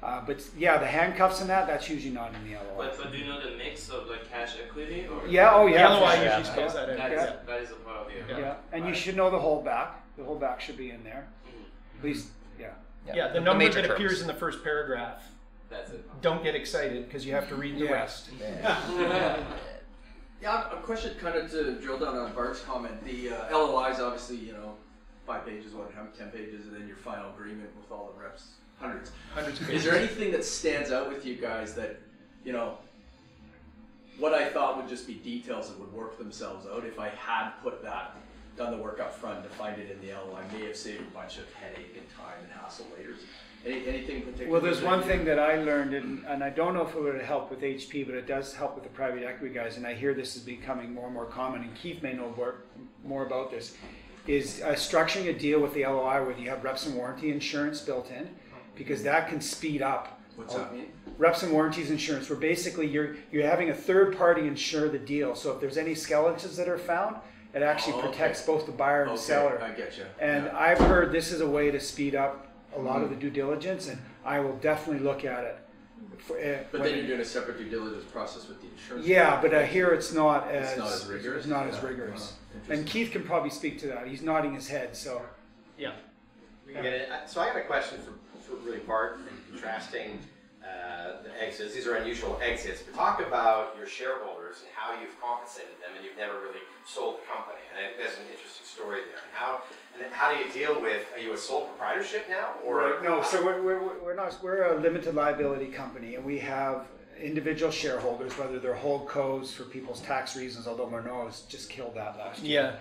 But yeah, the handcuffs and that's usually not in the LOI. But do you know the mix of like cash equity? Or yeah, oh yeah. The LOI usually spells that out. That is a part of the Yeah, and you should know the holdback. The holdback should be in there. At least, Yeah, the number that appears in the first paragraph That's it. Don't get excited because you have to read the rest. Yeah, a question kind of to drill down on Bart's comment. The LOI is obviously, 5 pages, 10 pages, and then your final agreement with all the reps, hundreds. Hundreds of Is pages. there anything that stands out with you guys that, what I thought would just be details that would work themselves out if I had done the work up front to find it in the LOI, may have saved a bunch of headache and time and hassle later? Anything particular? Well, there's one thing that I learned, and I don't know if it would help with HP, but it does help with the private equity guys, and I hear this is becoming more and more common, and Keith may know more about this, is structuring a deal with the LOI where you have reps and warranty insurance built in, because that can speed up. What's that mean? Reps and warranties insurance, where basically you're having a third party insure the deal, so if there's any skeletons that are found, it actually protects both the buyer and the seller. I get you. And I've heard this is a way to speed up a lot of the due diligence, and I will definitely look at it. But then you're doing a separate due diligence process with the insurance. Yeah, but here it's not as rigorous. It's not as rigorous. And Keith can probably speak to that. He's nodding his head. So Yeah. So I got a question for really Bart, contrasting the exits. These are unusual exits. But talk about your shareholders and how you've compensated them, and you've never really sold the company. And there's an interesting story there. And how do you deal with? Are you a sole proprietorship now, or right, no? So we're not. We're a limited liability company, and we have individual shareholders, whether they're holdcos for people's tax reasons. Although Morneau's just killed that last year.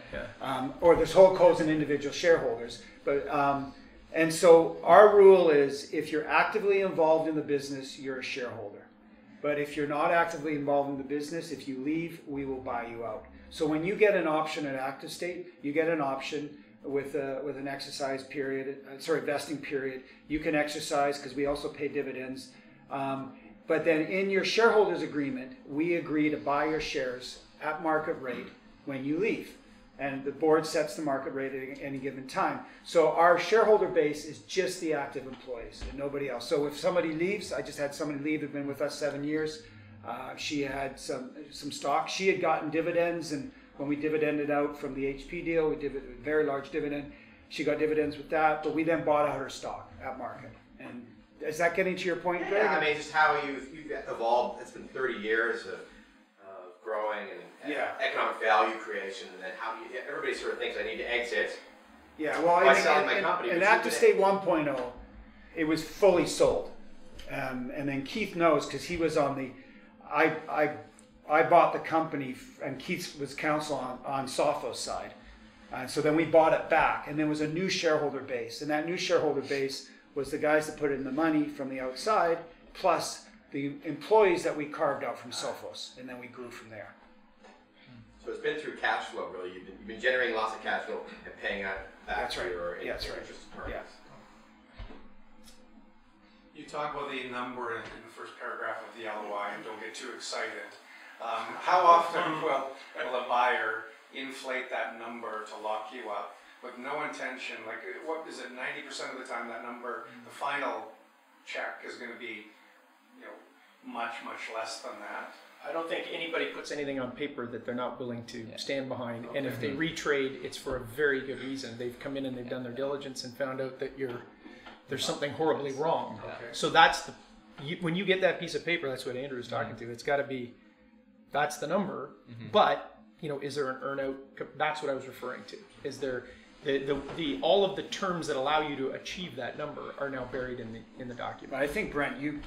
Or there's holdcos and individual shareholders, but. And so our rule is if you're actively involved in the business, you're a shareholder. But if you're not actively involved in the business, if you leave, we will buy you out. So when you get an option at Active State, you get an option with an exercise period, vesting period. You can exercise because we also pay dividends. But then in your shareholders agreement, we agree to buy your shares at market rate when you leave. And the board sets the market rate at any given time. So our shareholder base is just the active employees and nobody else. So if somebody leaves, I just had somebody leave who'd been with us 7 years. She had some stock. She had gotten dividends, and when we dividended out from the HP deal, we did a very large dividend. She got dividends with that, but we then bought out her stock at market. And is that getting to your point, Greg? Yeah, I mean, just how you've evolved. It's been 30 years of growing and economic value creation, and then how do you? Everybody sort of thinks I need to exit. Yeah, well, by selling my company. In Active State 1.0, it was fully sold, and then Keith knows because he was on the. I bought the company, and Keith was counsel on Sophos side, and so then we bought it back, and there was a new shareholder base, and that new shareholder base was the guys that put in the money from the outside, plus the employees that we carved out from Sophos, and then we grew from there. So it's been through cash flow, really. You've been generating lots of cash flow and paying out back to your interested parties. Yeah. You talk about the number in the first paragraph of the LOI, and don't get too excited. How often will a buyer inflate that number to lock you up with no intention? Like, what is it? 90% of the time, that number, the final check, is going to be, much less than that. I don't think anybody puts anything on paper that they're not willing to stand behind. And if they retrade, it's for a very good reason. They've come in and they've done their diligence and found out that there's something horribly wrong. So that's when you get that piece of paper, that's what Andrew was talking to. It's got to be, that's the number. But is there an earn-out? That's what I was referring to. Is there all of the terms that allow you to achieve that number are now buried in the document. But I think, Brent, you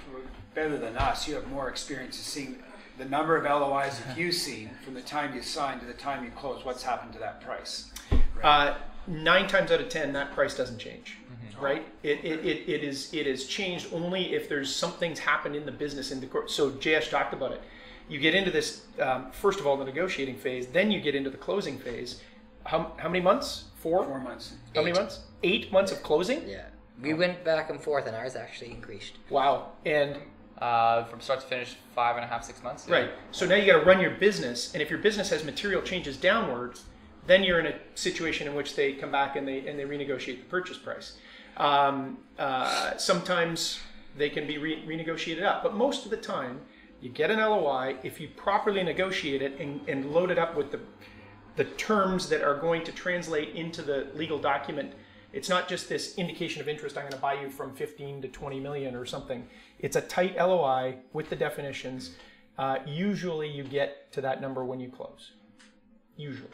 better than us. You have more experience of seeing the number of LOIs that you've seen from the time you sign to the time you close. What's happened to that price? 9 times out of 10, that price doesn't change. Right? It is changed only if there's something's happened in the business in the court. So JS talked about it. You get into this first of all the negotiating phase, then you get into the closing phase. How many months? 4? 4 months. How many months? 8 months of closing? Yeah. We went back and forth, and ours actually increased. Wow. And from start to finish, 5.5, 6 months. Yeah. Right. So now you got to run your business, and if your business has material changes downwards, then you're in a situation in which they come back and they renegotiate the purchase price. Sometimes they can be renegotiated up, but most of the time, you get an LOI. If you properly negotiate it and load it up with the terms that are going to translate into the legal document It's not just this indication of interest, I'm going to buy you from 15 to 20 million or something. It's a tight LOI with the definitions. Usually you get to that number when you close. Usually.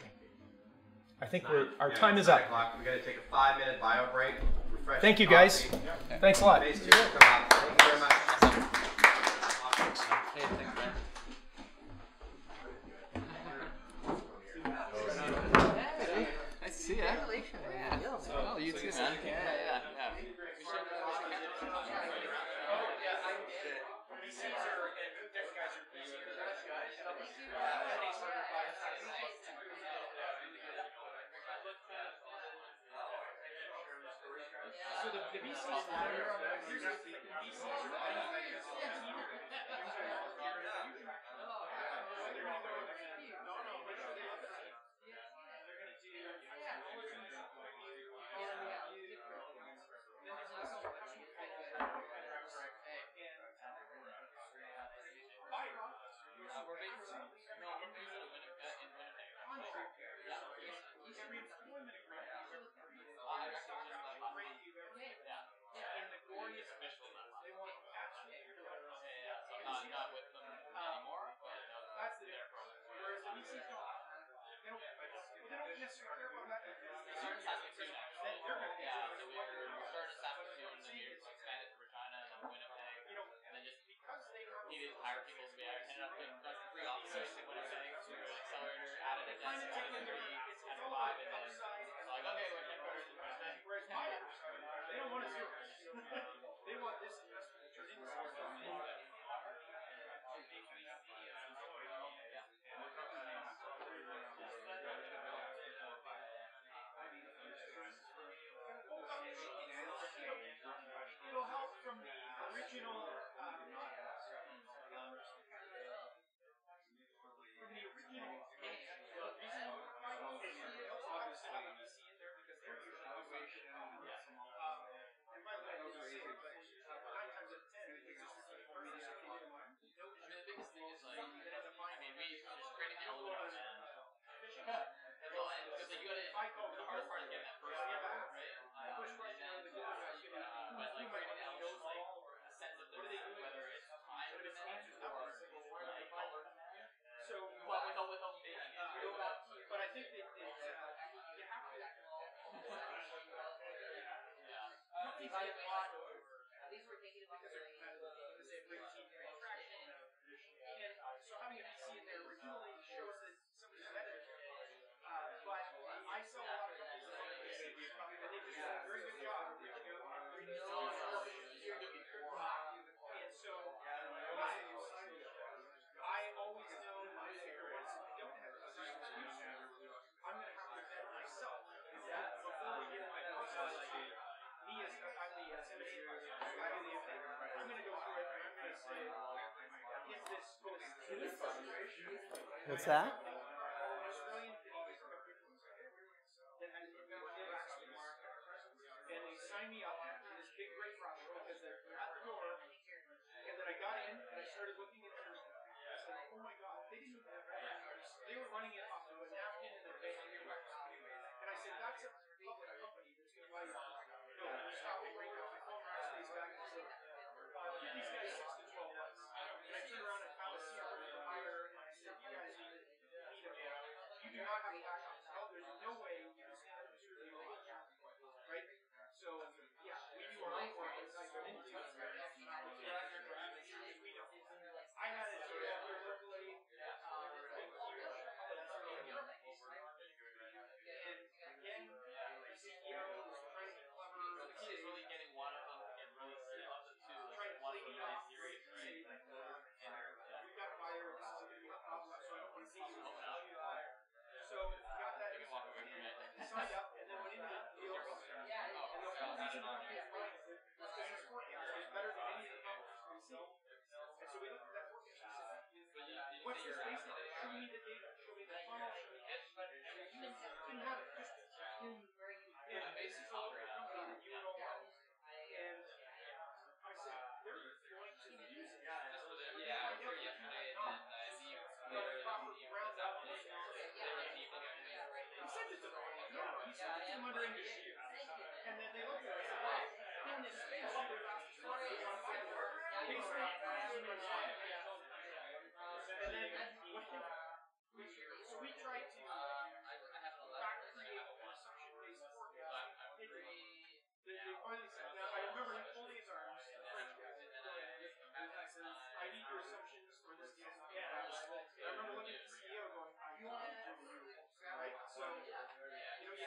I think our time is up. We're going to take a 5-minute bio break. Refresh Thank you, guys. coffee. Thanks a lot. Phase 2 will come up. Thank you very much. Hey, thanks, man. Nice to see you. Congratulations. Yeah. Oh, you too, man. Yeah. So the VCs, here's the thing, the VCs are not with them anymore, but that's the difference. Whereas the VCs don't. They don't necessarily care about that. They start in Saskatoon, actually. So we started in Saskatoon, then we expanded to Regina, and then Winnipeg, and then just needed to hire people, so we ended up getting 3 offices in Winnipeg, so we were an accelerator, added a desk, added 3, added 5, and then like, okay, we're headquarters in Winnipeg. Whereas buyers, they don't want a zero. They want this investment to turn into something. It'll help from the original But I think that you have to. At least we're thinking about because they bring team traction. And so having a VC in there originally shows that somebody's vetted it. But I saw a lot of companies that and they do a very good job. And so I always know my figure is if I don't have a distribution, I'm going to have to vet myself before we get my process. Me as I'm the M&A advisor, so I do the M&A. I'm going to go through it and I'm going to say, is this What's that? And they signed me up in this big great rush because they're at the door. And then I got in and I started looking at everything. I said, oh my God, they didn't even have they were running it off of a napkin and a bag. And I said, that's a public company that's going to buy you. No, stop it right now. My phone stays back and said, give these guys 6 to 12 months. And I turned around and found a CRO to hire and I said, you guys need a you do not have a backup. There's no way you can stand up and distribute a right? So, yeah, we do our own work inside the industry. We don't. I had a deal here locally, big, huge, and again, the CEO was trying to be clever. The key is really getting one of them to get really serious, of the two, like one of them really serious, right? We've got a buyer, this is going to be a problem, so I don't want to see you. So, got that. Signed up, and then went into the deal. And the whole reason why he was running it was because his forecast was better than any of the numbers we see. And so we looked at that forecast and said, what's this based on? Show me the data, show me the funnel, show me this. And you couldn't have it just in basis of a company that you don't know. And I said, they're going to use it. Yeah, I was here yesterday and proper ground up. He sent it to them. He sent it to them under NDA. And in this space, super fast story on my board. And then so we tried to back create an assumption-based forecast. They finally said that. I remember he pulled his arms, the French guy, and he says, I need your assumptions for this deal. I remember looking at the CEO going, I want to do right? So, you have to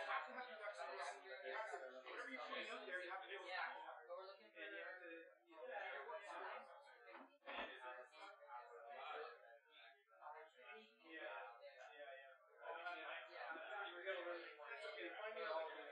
have your ducks in a row. You have to, whatever you're putting out there, you have to be able to back it up. And you have to, do your work smart. We're going to learn more. It's okay. Find me all of them.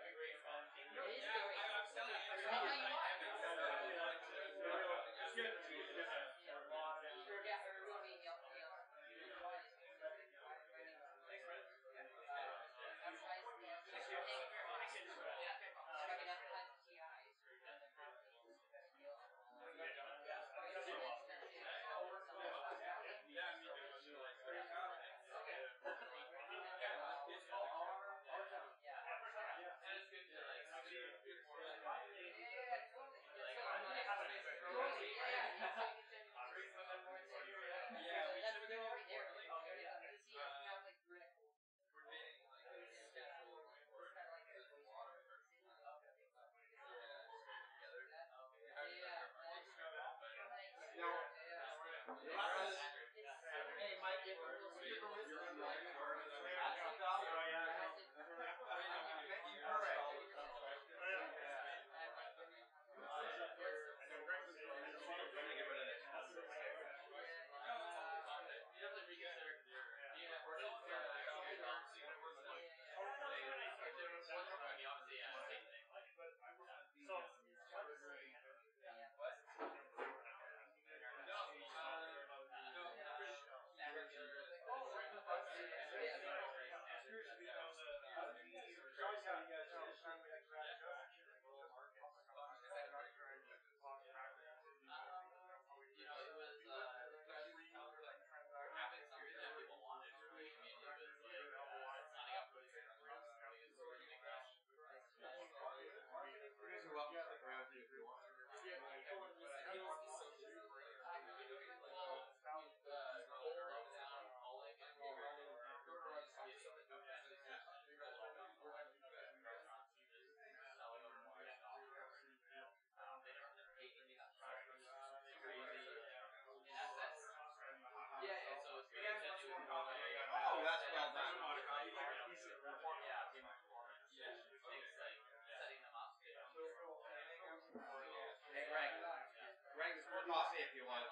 Greg, there's more coffee if you want.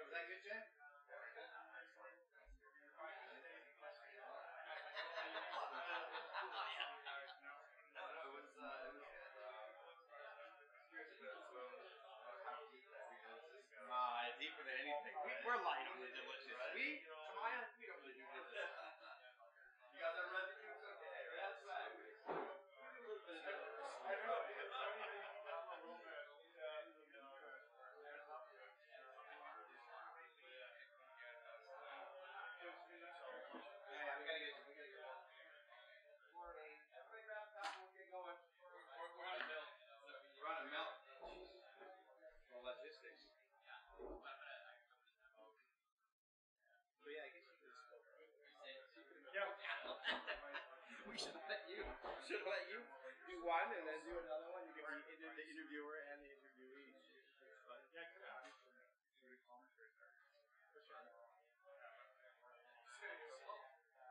Was that good, Jay? Deeper than anything. We're light on the delicious. We don't really do delicious. You got that red juice? Okay, that's right. I don't know. Yeah, we gotta get. Morning. Everybody grab a cup. We'll get going. We're on a milk. We're on a milk. Well, logistics. So yeah, I guess you could still. We should let you do one and then do another one. You can be the interviewer and the interviewee. Yeah, good.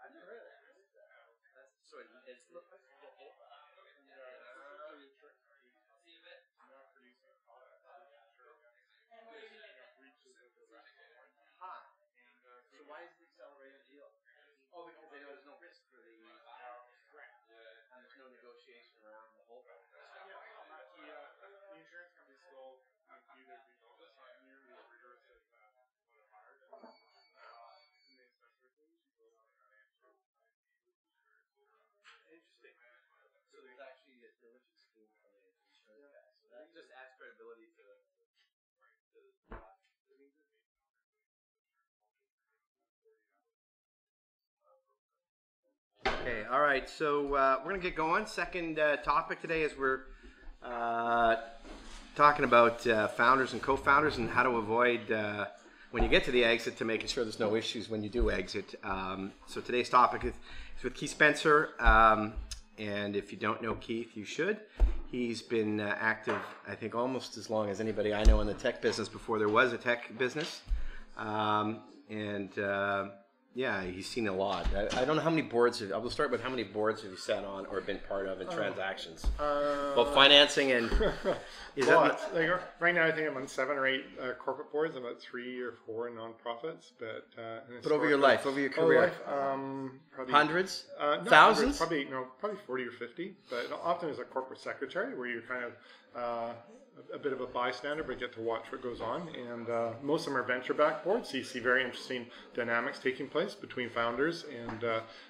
I've never heard of that. So it's the whole. Huh. So why is the accelerated deal? Oh, because they know there's no risk for the and there's no negotiation around the whole. it just adds credibility to the Okay, all right, so we're going to get going. Second topic today is we're talking about founders and co-founders and how to avoid, when you get to the exit, to making sure there's no issues when you do exit. So today's topic is with Keith Spencer, and if you don't know Keith, you should. He's been active, I think, almost as long as anybody I know in the tech business before there was a tech business. Yeah, he's seen a lot. I don't know how many boards. I will start with how many boards have you sat on or been part of in transactions? Both financing and. Is that like, right now, I think I'm on 7 or 8 corporate boards. I'm at 3 or 4 nonprofits. But over your life, over your career, probably hundreds, thousands, probably 40 or 50. But often as a corporate secretary, where you're kind of a bit of a bystander, but get to watch what goes on. And most of them are venture-backed boards, so you see very interesting dynamics taking place between founders and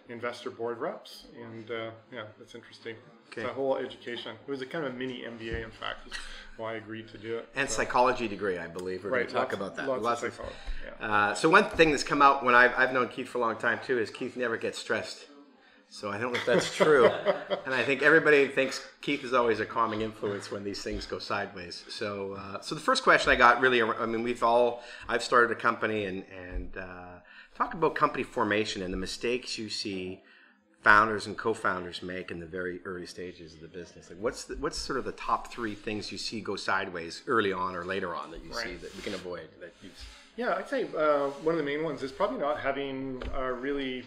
investor board reps. And yeah, that's interesting. Okay. It's a whole education. It was a kind of a mini MBA, in fact, is why I agreed to do it. And psychology degree, I believe. We're going to talk about that. Lots of psychology. Yeah. So one thing that's come out when I've known Keith for a long time too is Keith never gets stressed. So I don't know if that's true. And I think everybody thinks Keith is always a calming influence when these things go sideways. So so the first question I got really, I mean, I've started a company and talk about company formation and the mistakes you see founders and co-founders make in the very early stages of the business. Like what's sort of the top 3 things you see go sideways early on or later on that you see that we can avoid? Yeah, I'd say one of the main ones is probably not having really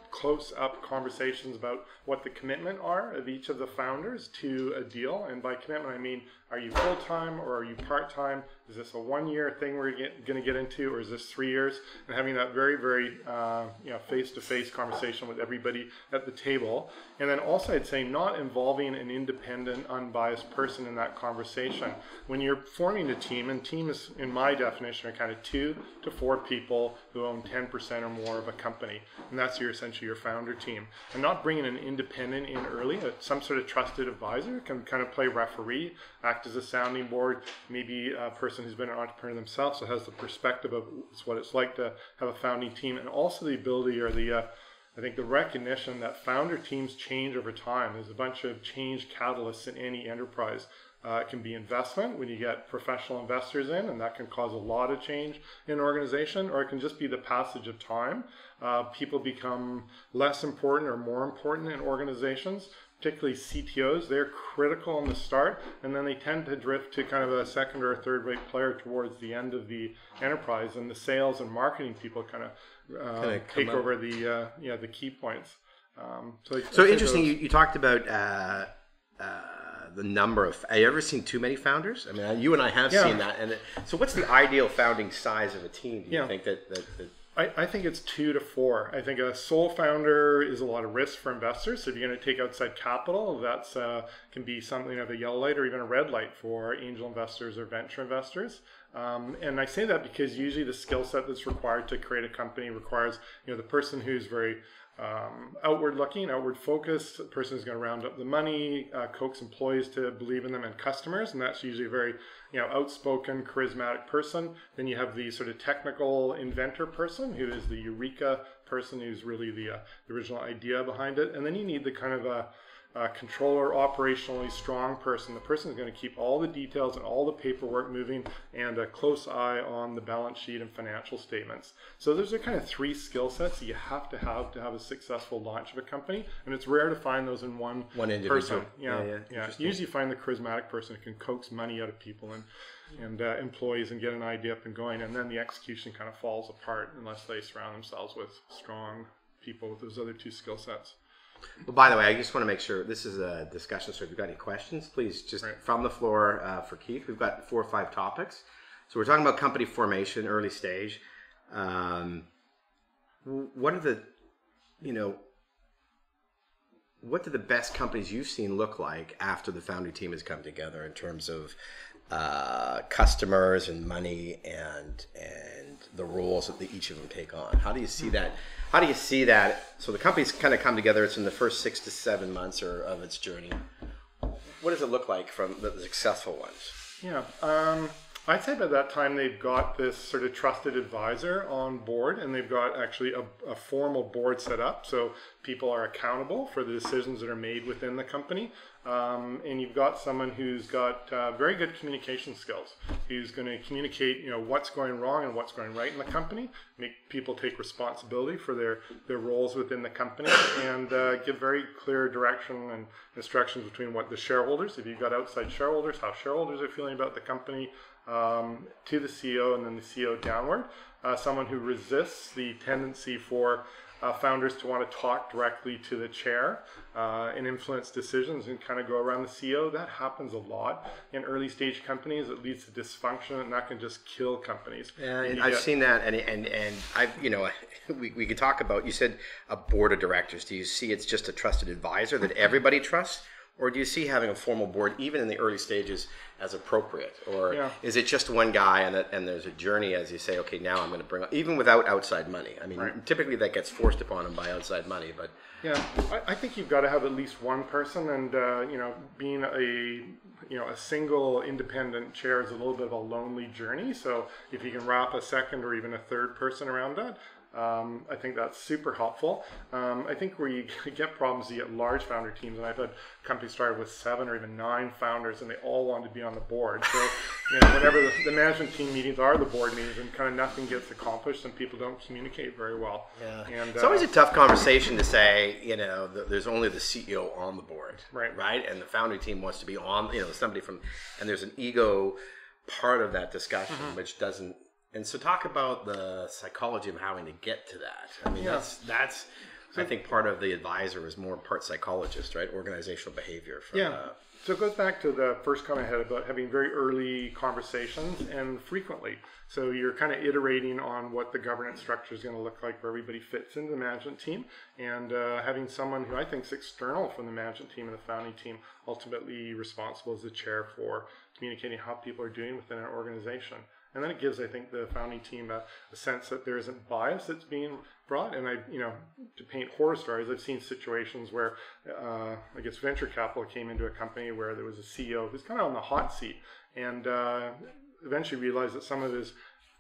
close-up conversations about what the commitment are of each of the founders to a deal. And by commitment, I mean, are you full-time or are you part-time? Is this a 1-year thing we're going to get into, or is this 3 years? And having that very, very face-to-face conversation with everybody at the table. And then also, I'd say not involving an independent, unbiased person in that conversation. When you're forming a team, and teams, in my definition, are kind of 2 to 4 people who own 10% or more of a company. And that's essentially your founder team. And not bringing an independent in early, some sort of trusted advisor can kind of play referee, act as a sounding board, maybe a person who's been an entrepreneur themselves, so has the perspective of what it's like to have a founding team, and also the ability or I think the recognition that founder teams change over time. There's a bunch of change catalysts in any enterprise. It can be investment when you get professional investors in, and that can cause a lot of change in an organization, or it can just be the passage of time. People become less important or more important in organizations, particularly CTOs. They're critical in the start, and then they tend to drift to kind of a second or a third rate player towards the end of the enterprise, and the sales and marketing people kind of take over the key points. So interesting, you talked about the number of, have you ever seen too many founders? I mean, you and I have seen that. And so what's the ideal founding size of a team? Do you think that I think it's 2 to 4. I think a sole founder is a lot of risk for investors. So if you're going to take outside capital, that's can be something of a yellow light or even a red light for angel investors or venture investors. And I say that because usually the skill set that's required to create a company requires, the person who's very outward looking, outward focused, the person who's going to round up the money, coax employees to believe in them, and customers, and that's usually a very outspoken, charismatic person. Then you have the sort of technical inventor person who is the eureka person, who's really the original idea behind it. And then you need the kind of a controller, operationally strong person. The person is going to keep all the details and all the paperwork moving, and a close eye on the balance sheet and financial statements. So those are kind of 3 skill sets that you have to have a successful launch of a company, and it's rare to find those in one person. Yeah. You usually find the charismatic person who can coax money out of people and employees and get an idea up and going, and then the execution kind of falls apart unless they surround themselves with strong people with those other 2 skill sets. Well, by the way, I just want to make sure this is a discussion, so if you've got any questions, please just from the floor for Keith. We've got 4 or 5 topics. So we're talking about company formation, early stage. What are the, what do the best companies you've seen look like after the founding team has come together in terms of customers and money and the roles that each of them take on? How do you see that? How do you see that? So the company's kind of come together. It's in the first 6 to 7 months of its journey. what does it look like from the successful ones? Yeah. I'd say by that time they've got this sort of trusted advisor on board, and they've got actually a formal board set up, so people are accountable for the decisions that are made within the company. And you've got someone who's got very good communication skills, who's going to communicate, what's going wrong and what's going right in the company, make people take responsibility for their roles within the company, and give very clear direction and instructions between what the shareholders, if you've got outside shareholders, how shareholders are feeling about the company, to the CEO, and then the CEO downward. Someone who resists the tendency for founders to want to talk directly to the chair and influence decisions and kind of go around the CEO. That happens a lot in early stage companies. It leads to dysfunction, and that can just kill companies. Yeah, and I've seen that, and I've we could talk about. You said a board of directors. Do you see it's just a trusted advisor that everybody trusts? Or do you see having a formal board, even in the early stages, as appropriate? Or is it just one guy and there's a journey as you say, okay, now I'm going to bring, even without outside money? I mean, typically that gets forced upon them by outside money, but... Yeah, I think you've got to have at least one person, and, being a single independent chair is a little bit of a lonely journey. So if you can wrap a second or even a third person around that, I think that's super helpful. I think where you get problems, you get large founder teams, and I've had companies started with 7 or even 9 founders, and they all want to be on the board. So, whenever the management team meetings are the board meetings, and kind of nothing gets accomplished, and people don't communicate very well. Yeah. And, it's always a tough conversation to say, there's only the CEO on the board, right? And the founding team wants to be on, somebody from, and there's an ego part of that discussion which doesn't. And so talk about the psychology of having to get to that. I mean, that's I think part of the advisor is more part psychologist, right? Organizational behavior. So it goes back to the first comment I had about having very early conversations and frequently. So you're kind of iterating on what the governance structure is going to look like where everybody fits into the management team, and having someone who I think is external from the management team and the founding team, ultimately responsible as the chair for communicating how people are doing within an organization. And then it gives, I think, the founding team a sense that there isn't bias that's being brought. And to paint horror stories, I've seen situations where, I guess venture capital came into a company where there was a CEO who's kind of on the hot seat, and eventually realized that some of his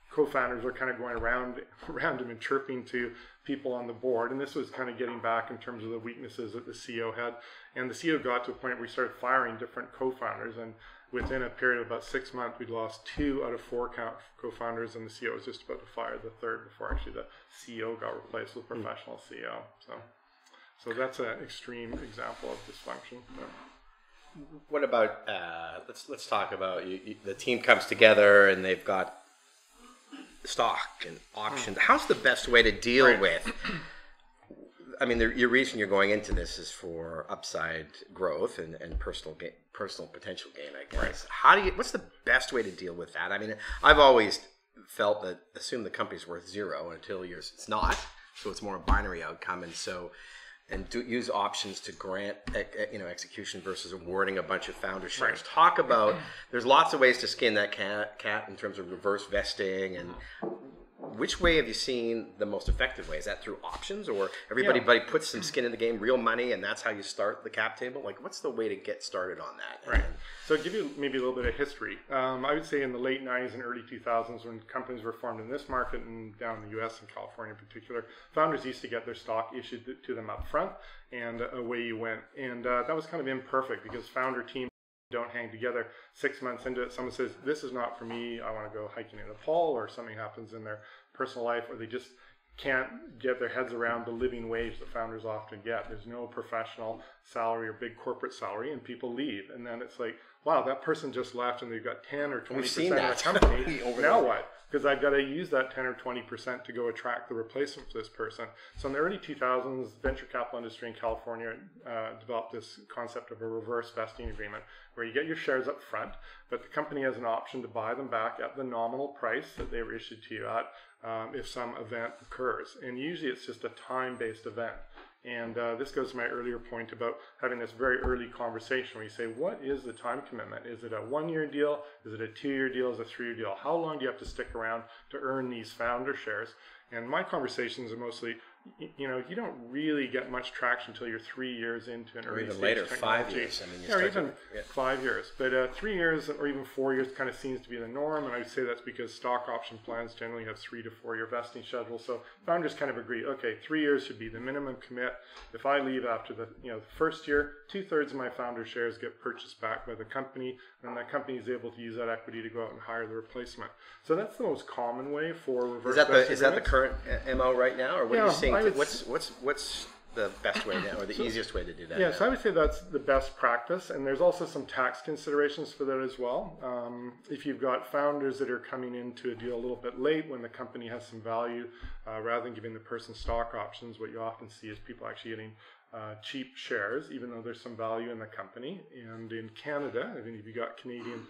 co-founders were kind of going around him and chirping to people on the board. And this was kind of getting back in terms of the weaknesses that the CEO had. And the CEO got to a point where he started firing different co-founders, and within a period of about 6 months, we'd lost 2 out of 4 co-founders, and the CEO was just about to fire the third before actually the CEO got replaced with a professional CEO. So that's an extreme example of dysfunction. What about let's talk about the team comes together and they've got stock and options. How's the best way to deal with? I mean, your reason you're going into this is for upside growth and personal potential gain, I guess. What's the best way to deal with that? I mean, I've always felt that assume the company's worth 0 until it's not, so it's more a binary outcome, and use options to grant execution versus awarding a bunch of founder shares. Talk about, there's lots of ways to skin that cat in terms of reverse vesting, and which way have you seen the most effective way? Is that through options, or everybody puts some skin in the game, real money, and that's how you start the cap table? Like, what's the way to get started on that? Right. So I'll give you maybe a little bit of history. I would say in the late 90s and early 2000s, when companies were formed in this market and down in the US and California in particular, founders used to get their stock issued to them up front, and away you went. And that was kind of imperfect because founder teams don't hang together. 6 months into it, someone says, this is not for me, I want to go hiking in Nepal, or something happens in their personal life, or they just can't get their heads around the living wage that founders often get. There's no professional salary or big corporate salary, and people leave. And then it's like, wow, that person just left and they've got 10 or 20% of the company. Now what? Because I've got to use that 10 or 20% to go attract the replacement for this person. So in the early 2000s, venture capital industry in California developed this concept of a reverse vesting agreement, where you get your shares up front, but the company has an option to buy them back at the nominal price that they were issued to you at if some event occurs. And usually it's just a time-based event. And this goes to my earlier point about having this very early conversation where you say, what is the time commitment? Is it a 1-year deal? Is it a 2-year deal? Is it a 3-year deal? How long do you have to stick around to earn these founder shares? And my conversations are mostly, you don't really get much traction until you're 3 years into an Or early even stage later, technology. 5 years. I mean, you or start even to, 5 years. But 3 years or even 4 years kind of seems to be the norm, and I would say that's because stock option plans generally have 3 to 4 year vesting schedule. So founders kind of agree, okay, 3 years should be the minimum commit. If I leave after the the first year, 2/3 of my founder shares get purchased back by the company, and that company is able to use that equity to go out and hire the replacement. So that's the most common way for reverse vesting. Is that the current MO right now, or what are you saying? I would What's the best way now, or the easiest way to do that? Yeah, so I would say that's the best practice, and there's also some tax considerations for that as well. If you've got founders that are coming into a deal a little bit late when the company has some value, rather than giving the person stock options, what you often see is people actually getting cheap shares, even though there's some value in the company. And in Canada, I mean, if you got Canadian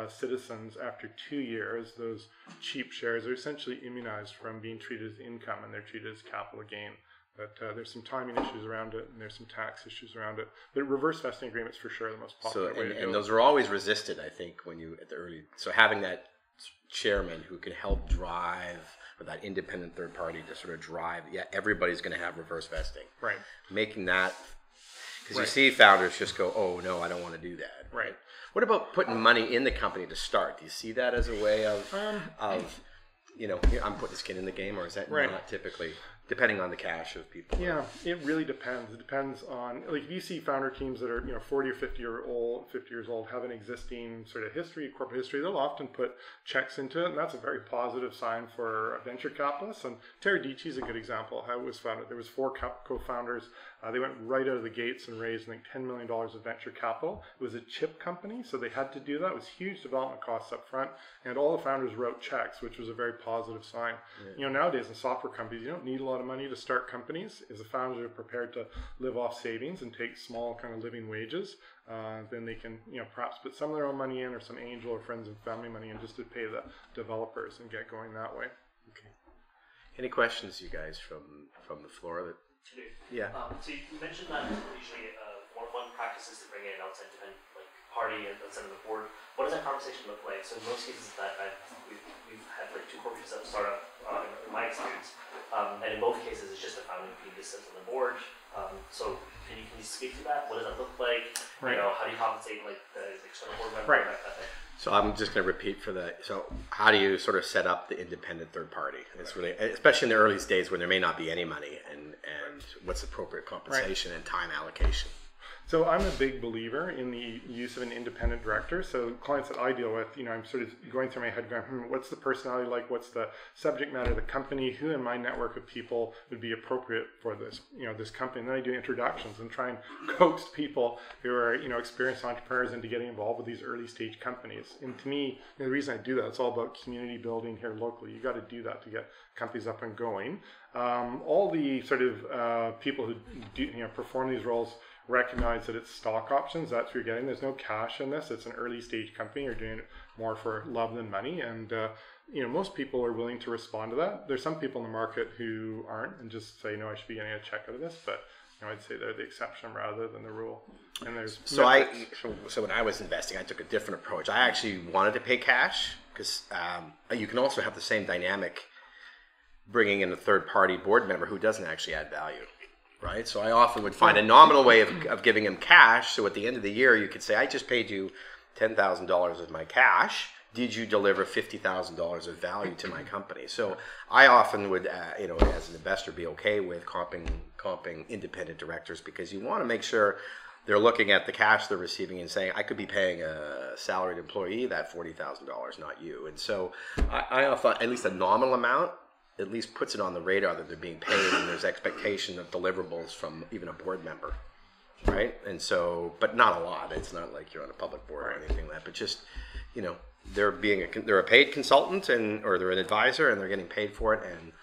citizens, after 2 years, those cheap shares are essentially immunized from being treated as income, and they're treated as capital gain. But there's some timing issues around it, and there's some tax issues around it. But reverse vesting agreements for sure are the most popular way to do it. And those are always resisted, I think, when you at the early. So having that chairman who can help drive, or that independent third party to sort of drive. Yeah, everybody's going to have reverse vesting. Right. Making that, because you see founders just go, oh no, I don't want to do that. Right. What about putting money in the company to start? Do you see that as a way of here, I'm putting skin in the game, or is that not typically? Depending on the cash of people. Yeah, it really depends. It depends on, like, if you see founder teams that are 40 or 50 years old, have an existing sort of history, corporate history, they'll often put checks into it, and that's a very positive sign for a venture capitalist. And Terra Dici is a good example of how it was founded. There was 4 co-founders. They went right out of the gates and raised, I think, $10 million of venture capital. It was a chip company, so they had to do that. It was huge development costs up front, and all the founders wrote checks, which was a very positive sign. Yeah. Nowadays in software companies, you don't need a lot of money to start companies. If the founders are prepared to live off savings and take small kind of living wages, then they can perhaps put some of their own money in, or some angel or friends and family money in, just to pay the developers and get going that way. Okay. Any questions, you guys, from the floor? Yeah. So you mentioned that usually one practice is to bring in an outside independent party instead of the board. What does that conversation look like? So in most cases that we've had 2 corporates that start up in my experience, and in both cases it's just a founding team that sits on the board. So can you speak to that? What does that look like? Right. How do you compensate the external board member? Right. That kind of thing? So I'm just going to repeat for that. So how do you sort of set up the independent third party? It's really, especially in the early days when there may not be any money, and what's appropriate compensation and time allocation. So I'm a big believer in the use of an independent director. So clients that I deal with, I'm sort of going through my head going, what's the personality like? What's the subject matter of the company? Who in my network of people would be appropriate for this, this company? And then I do introductions and try and coax people who are, experienced entrepreneurs into getting involved with these early stage companies. And to me, the reason I do that, it's all about community building here locally. You got to do that to get companies up and going. All the sort of people who do, perform these roles recognize that it's stock options. That's what you're getting. There's no cash in this. It's an early stage company. You're doing it more for love than money. And, most people are willing to respond to that. There's some people in the market who aren't and just say, no, I should be getting a check out of this. But I'd say they're the exception rather than the rule. And there's so when I was investing, I took a different approach. I actually wanted to pay cash because you can also have the same dynamic bringing in a third party board member who doesn't actually add value. Right, so I often would find a nominal way of giving him cash. So at the end of the year, you could say, "I just paid you $10,000 of my cash. Did you deliver $50,000 of value to my company?" So I often would, as an investor, be okay with comping independent directors because you want to make sure they're looking at the cash they're receiving and saying, "I could be paying a salaried employee that $40,000, not you." And so I often, at least a nominal amount, at least puts it on the radar that they're being paid and there's expectation of deliverables from even a board member, right? And so, but not a lot. It's not like you're on a public board or anything like that, but just, they're a paid consultant or they're an advisor and they're getting paid for it. And,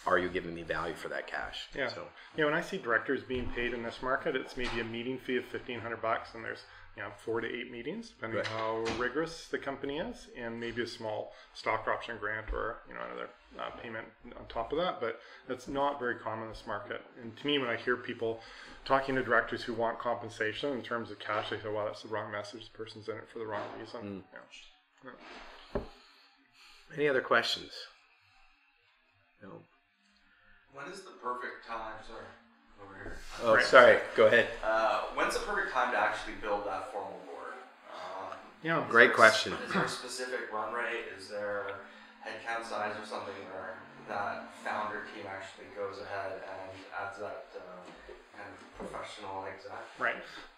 are you giving me value for that cash? Yeah. So, when I see directors being paid in this market, it's maybe a meeting fee of $1,500 and there's 4 to 8 meetings, depending on how rigorous the company is, and maybe a small stock option grant or another payment on top of that. But that's not very common in this market. And to me, when I hear people talking to directors who want compensation in terms of cash, I say, "Well, that's the wrong message. The person's in it for the wrong reason." Any other questions? No. When is the perfect time? Sorry, over here. Oh, sorry. Go ahead. When's the perfect time to actually build that formal board? Great question. Is there a specific run rate? Is there headcount size or something where that founder team actually goes ahead and adds that kind of professional exec? Right.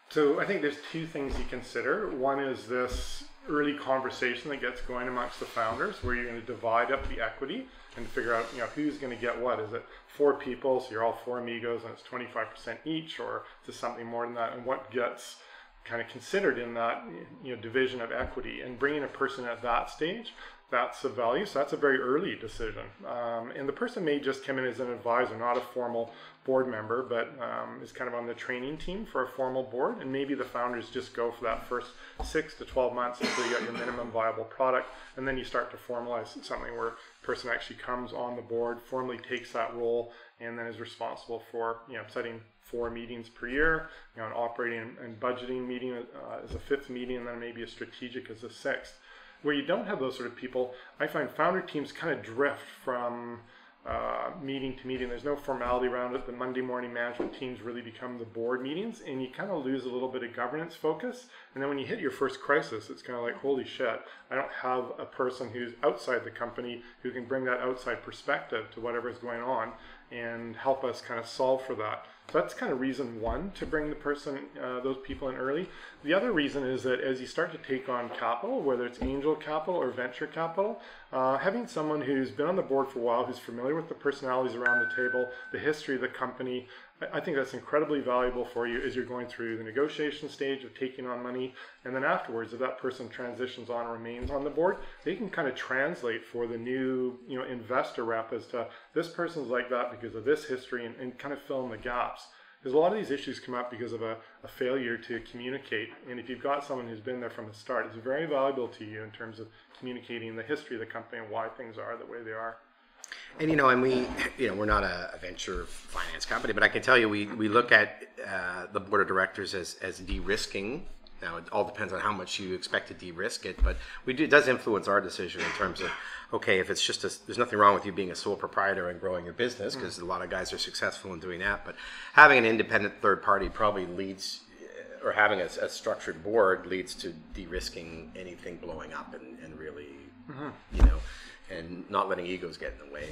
So I think there's two things you consider. One is this early conversation that gets going amongst the founders, where you're going to divide up the equity and figure out, who's going to get what. Is it 4 people, so you're all 4 amigos, and it's 25% each, or is it something more than that? And what gets kind of considered in that division of equity, and bringing a person at that stage, that's the value. So that's a very early decision, and the person may just come in as an advisor, not a formal board member, but is kind of on the training team for a formal board. And maybe the founders just go for that first 6 to 12 months until you get your minimum viable product, and then you start to formalize something where a person actually comes on the board, formally takes that role, and then is responsible for setting 4 meetings per year, an operating and budgeting meeting as a 5th meeting, and then maybe a strategic as a 6th. Where you don't have those sort of people, I find founder teams kind of drift from meeting to meeting. There's no formality around it. The Monday morning management teams really become the board meetings, and you kind of lose a little bit of governance focus. And then when you hit your first crisis, it's kind of like, holy shit, I don't have a person who's outside the company who can bring that outside perspective to whatever is going on and help us kind of solve for that. So that's kind of reason one to bring the person, those people in early. The other reason is that as you start to take on capital, whether it's angel capital or venture capital, having someone who's been on the board for a while, who's familiar with the personalities around the table, the history of the company, I think that's incredibly valuable for you as you're going through the negotiation stage of taking on money. And then afterwards, if that person transitions on or remains on the board, they can kind of translate for the new investor rep as to this person's like that because of this history, and kind of fill in the gaps. Because a lot of these issues come up because of a failure to communicate. And if you've got someone who's been there from the start, it's very valuable to you in terms of communicating the history of the company and why things are the way they are. And and we, we're not a venture finance company, but I can tell you we look at the board of directors as de-risking. Now it all depends on how much you expect to de-risk it, but it does influence our decision in terms of, okay, if it's just there's nothing wrong with you being a sole proprietor and growing your business, because a lot of guys are successful in doing that, but having an independent third party probably leads, or having a structured board leads to de-risking anything blowing up and really, and not letting egos get in the way,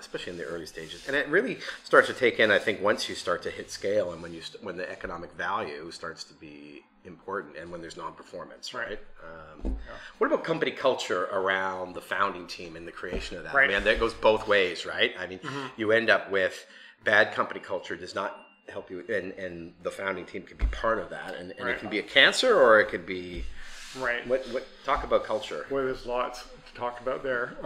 especially in the early stages. And it really starts to take in, I think, once you start to hit scale, and when the economic value starts to be important, and when there's non-performance, right? What about company culture around the founding team and the creation of that? Right. I mean, that goes both ways, right? I mean, you end up with bad company culture does not help you, and the founding team can be part of that, and it can be a cancer, or it could be... Right. What talk about culture? Boy, there's lots to talk about there.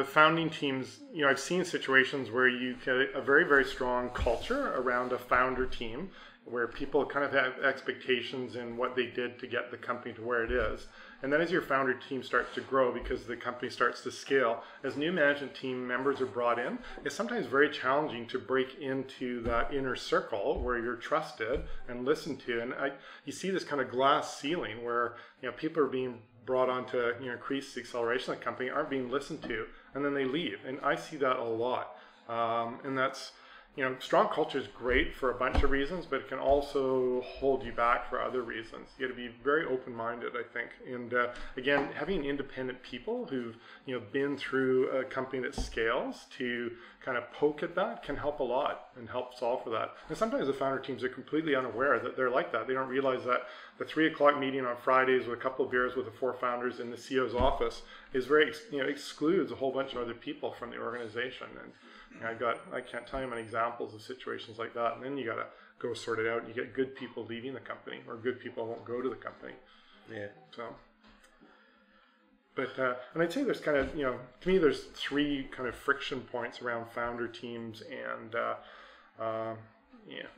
Founding teams, I've seen situations where you get a very, very strong culture around a founder team, where people kind of have expectations in what they did to get the company to where it is. And then as your founder team starts to grow, because the company starts to scale, as new management team members are brought in, it's sometimes very challenging to break into that inner circle where you're trusted and listened to. And you see this kind of glass ceiling where people are being brought on to increase the acceleration of the company, aren't being listened to, and then they leave. And I see that a lot. And that's, strong culture is great for a bunch of reasons, but it can also hold you back for other reasons. You got to be very open-minded, I think. And again, having independent people who've been through a company that scales to kind of poke at that can help a lot and help solve for that. And sometimes the founder teams are completely unaware that they're like that. They don't realize that the 3 o'clock meeting on Fridays with a couple of beers with the 4 founders in the CEO's office is very, excludes a whole bunch of other people from the organization. And I can't tell you many examples of situations like that. And then you got to go sort it out. You get good people leaving the company, or good people won't go to the company. Yeah. So, but and I'd say there's kind of to me there's 3 kind of friction points around founder teams and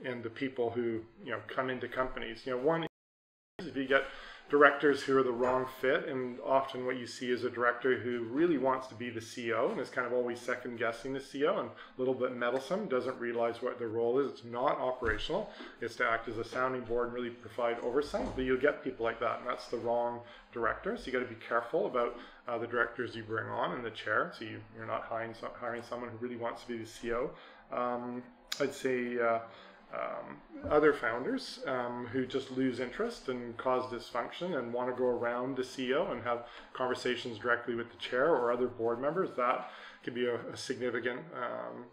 and the people who come into companies. One is if you get directors who are the wrong fit, and often what you see is a director who really wants to be the CEO and is kind of always second guessing the CEO and a little bit meddlesome, doesn't realize what their role is. It's not operational. It's to act as a sounding board and really provide oversight, but you'll get people like that, and that's the wrong director. So you got to be careful about the directors you bring on in the chair, so you're not hiring someone who really wants to be the CEO. I'd say other founders who just lose interest and cause dysfunction and want to go around the CEO and have conversations directly with the chair or other board members, that could be a significant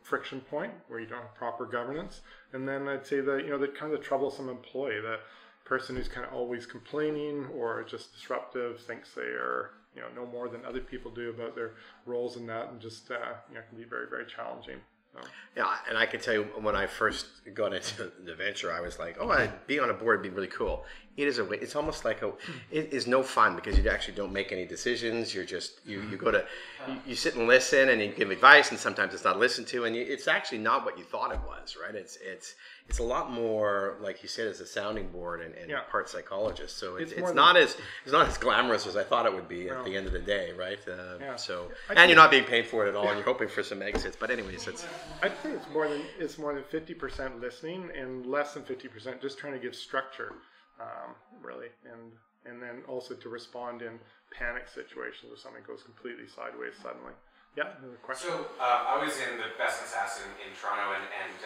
friction point where you don't have proper governance. And then I'd say the kind of troublesome employee, the person who's kind of always complaining or just disruptive, thinks they are know more than other people do about their roles in that, and just can be very, very challenging. Yeah, and I can tell you when I first got into the venture, I was like, oh, being on a board would be really cool. It is it's almost like it is no fun because you actually don't make any decisions. You're just, you go to, you sit and listen and you give advice, and sometimes it's not listened to, and it's actually not what you thought it was, right? It's a lot more, like you said, as a sounding board and part psychologist. So it's not as glamorous as I thought it would be at the end of the day, right? So and you're not being paid for it at all, and you're hoping for some exits. But anyways, I'd say it's more than 50% listening and less than 50% just trying to give structure, really, and then also to respond in panic situations if something goes completely sideways suddenly. Yeah, another question. So I was in the Best in SaaS in Toronto, and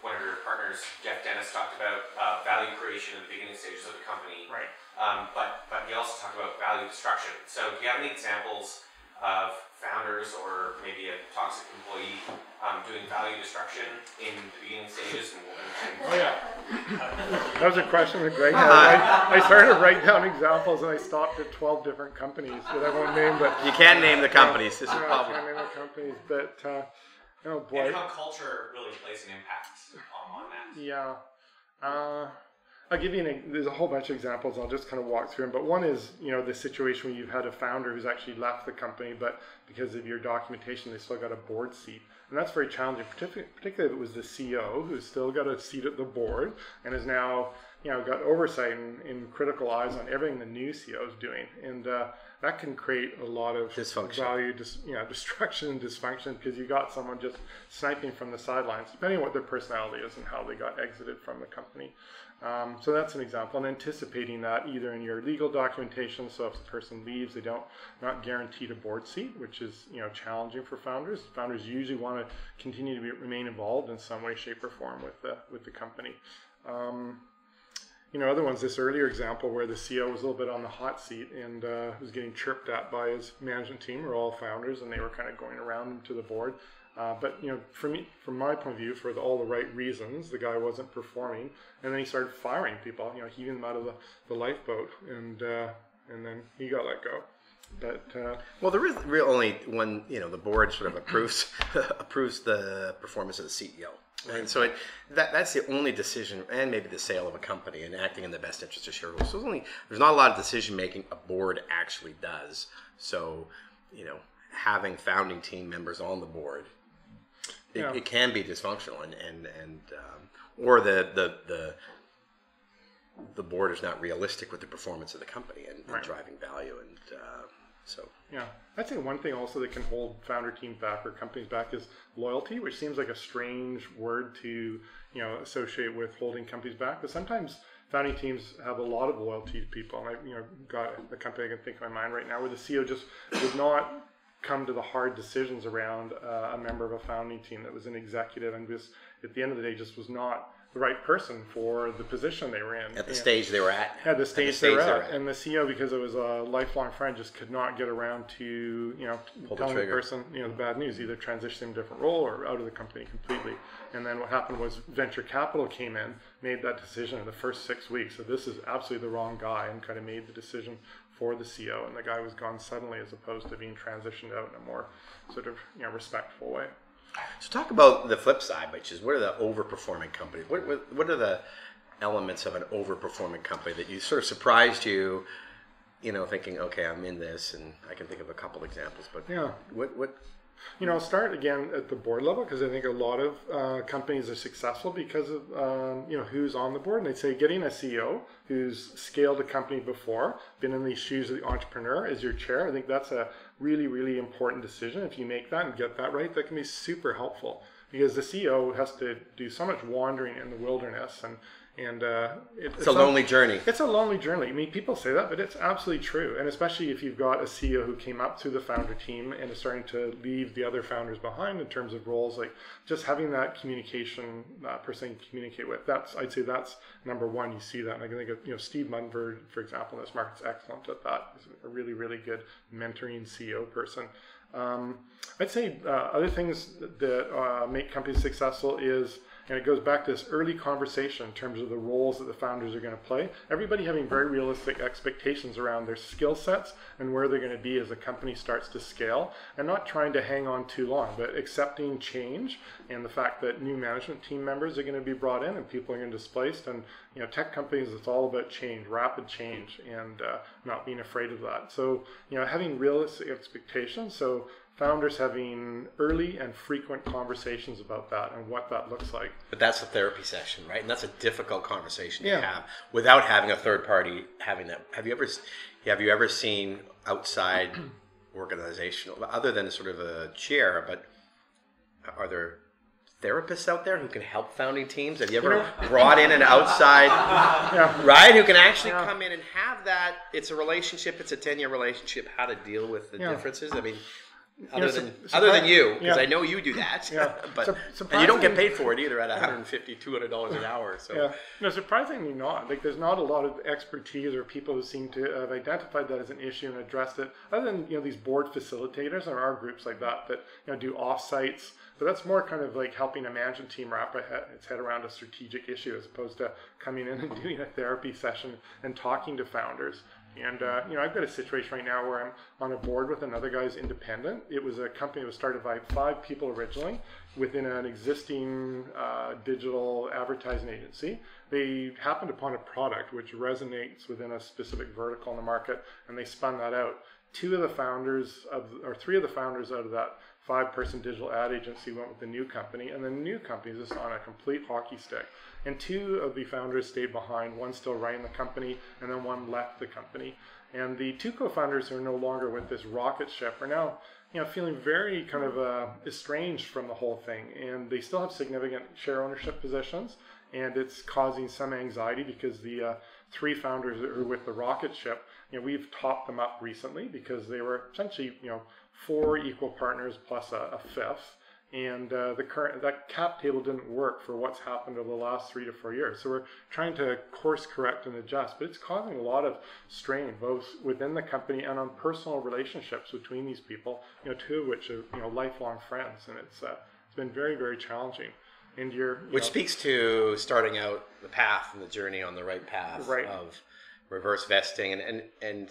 one of your partners, Jeff Dennis, talked about value creation in the beginning stages of the company. Right. But he also talked about value destruction. So do you have any examples of founders or maybe a toxic employee doing value destruction in the beginning stages? Oh yeah, that was a question that Greg had. I started to write down examples, and I stopped at 12 different companies that I won't name. But you can name the companies. This is I can't name the companies, but oh boy. And how culture really plays an impact on that. Yeah. I'll give you there's a whole bunch of examples. I'll just kind of walk through them. But one is, the situation where you've had a founder who's actually left the company, but because of your documentation, they still got a board seat. And that's very challenging, particularly if it was the CEO who's still got a seat at the board and is now, got oversight and critical eyes on everything the new CEO is doing. And that can create a lot of value, destruction and dysfunction because you got someone just sniping from the sidelines, depending on what their personality is and how they got exited from the company. So that's an example, and anticipating that either in your legal documentation, so if the person leaves, they not guaranteed a board seat, which is challenging for founders. Founders usually want to continue to remain involved in some way, shape, or form with the company. Other ones, this earlier example where the CEO was a little bit on the hot seat and was getting chirped at by his management team, who were all founders, and they were kind of going around him to the board. But from my point of view, for all the right reasons, the guy wasn't performing, and then he started firing people, heaving them out of the lifeboat, and then he got let go. But well, there is really only one. The board sort of approves the performance of the CEO, and so that's the only decision, and maybe the sale of a company and acting in the best interest of shareholders. So there's not a lot of decision making a board actually does. So having founding team members on the board. It can be dysfunctional, or the board is not realistic with the performance of the company and driving value, and so. Yeah, I'd say one thing also that can hold founder teams back or companies back is loyalty, which seems like a strange word to associate with holding companies back, but sometimes founding teams have a lot of loyalty to people. And I've got a company I can think of in my mind right now where the CEO just would not come to the hard decisions around a member of a founding team that was an executive and just at the end of the day just was not the right person for the position they were in. At the stage they were at. At the stage they were at. And the CEO, because it was a lifelong friend, just could not get around to, telling the person, the bad news, either transition them to a different role or out of the company completely. And then what happened was venture capital came in, made that decision in the first 6 weeks. So this is absolutely the wrong guy, and kind of made the decision for the CEO, and the guy was gone suddenly as opposed to being transitioned out in a more sort of respectful way. So talk about the flip side, which is what are the overperforming companies? What are the elements of an overperforming company that you sort of surprised you, thinking, okay, I'm in this, and I can think of a couple examples, but what Start again at the board level, because I think a lot of companies are successful because of who's on the board. And I'd say getting a CEO who's scaled a company before, been in the shoes of the entrepreneur as your chair. I think that's a really, really important decision. If you make that and get that right, that can be super helpful, because the CEO has to do so much wandering in the wilderness, and it's a lonely journey. It's a lonely journey. I mean, people say that, but it's absolutely true. And especially if you've got a CEO who came up through the founder team and is starting to leave the other founders behind in terms of roles, like just having that communication person you communicate with. I'd say that's number one. You see that, and I can think of Steve Munford, for example, in this market's excellent at that. He's a really, really good mentoring CEO person. I'd say other things that make companies successful is, and it goes back to this early conversation in terms of the roles that the founders are going to play. Everybody having very realistic expectations around their skill sets and where they're going to be as the company starts to scale, and not trying to hang on too long, but accepting change and the fact that new management team members are going to be brought in and people are going to be displaced. And tech companies, it's all about change, rapid change, and not being afraid of that. So having realistic expectations. So founders having early and frequent conversations about that and what that looks like. But that's a therapy session, right? And that's a difficult conversation to have without having a third party having that. Have you ever seen outside organizational, other than sort of a chair, but are there therapists out there who can help founding teams? Have you ever brought in an outside, right, who can actually come in and have that? It's a relationship, it's a 10-year relationship, how to deal with the differences. I mean, other than you, because I know you do that, but and you don't get paid for it either at $150, $200 an hour. So surprisingly not. Like, there's not a lot of expertise or people who seem to have identified that as an issue and addressed it. Other than these board facilitators, there are groups like that do offsites. But that's more kind of like helping a management team wrap its head around a strategic issue, as opposed to coming in and doing a therapy session and talking to founders. And, I've got a situation right now where I'm on a board with another guy who's independent. It was a company that was started by 5 people originally within an existing digital advertising agency. They happened upon a product which resonates within a specific vertical in the market, and they spun that out. 3 of the founders out of that 5-person digital ad agency went with the new company, and the new company is just on a complete hockey stick. And 2 of the founders stayed behind. One still running the company, and then one left the company. And the 2 co-founders who are no longer with this rocket ship are now, feeling very kind of estranged from the whole thing. And they still have significant share ownership positions, and it's causing some anxiety because the 3 founders that are with the rocket ship, we've topped them up recently because they were essentially, 4 equal partners plus a 5th. And that cap table didn't work for what's happened over the last 3 to 4 years. So we're trying to course correct and adjust, but it's causing a lot of strain, both within the company and on personal relationships between these people, 2 of which are lifelong friends, and it's been very, very challenging. And which speaks to starting out the path and the journey on the right path of reverse vesting, and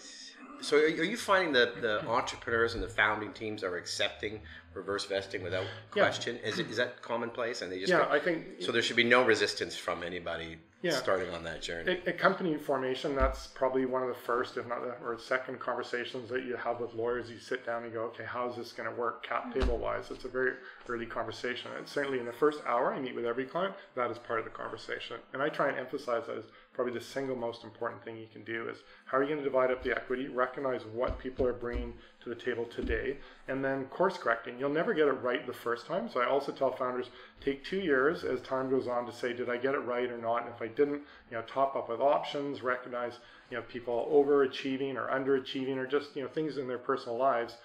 so are you finding that the entrepreneurs and the founding teams are accepting reverse vesting without question? Is that commonplace? And they just I think so. There should be no resistance from anybody starting on that journey. At company formation, that's probably one of the first, if not or second, conversations that you have with lawyers. You sit down and go, okay, how is this going to work cap table wise? It's a very early conversation. And certainly in the first hour, I meet with every client. That is part of the conversation, and I try and emphasize that as probably the single most important thing you can do is how are you going to divide up the equity, recognize what people are bringing to the table today, and then course correcting. You'll never get it right the first time. So I also tell founders, take 2 years as time goes on to say, did I get it right or not? And if I didn't, top up with options, recognize, people overachieving or underachieving or just, things in their personal lives,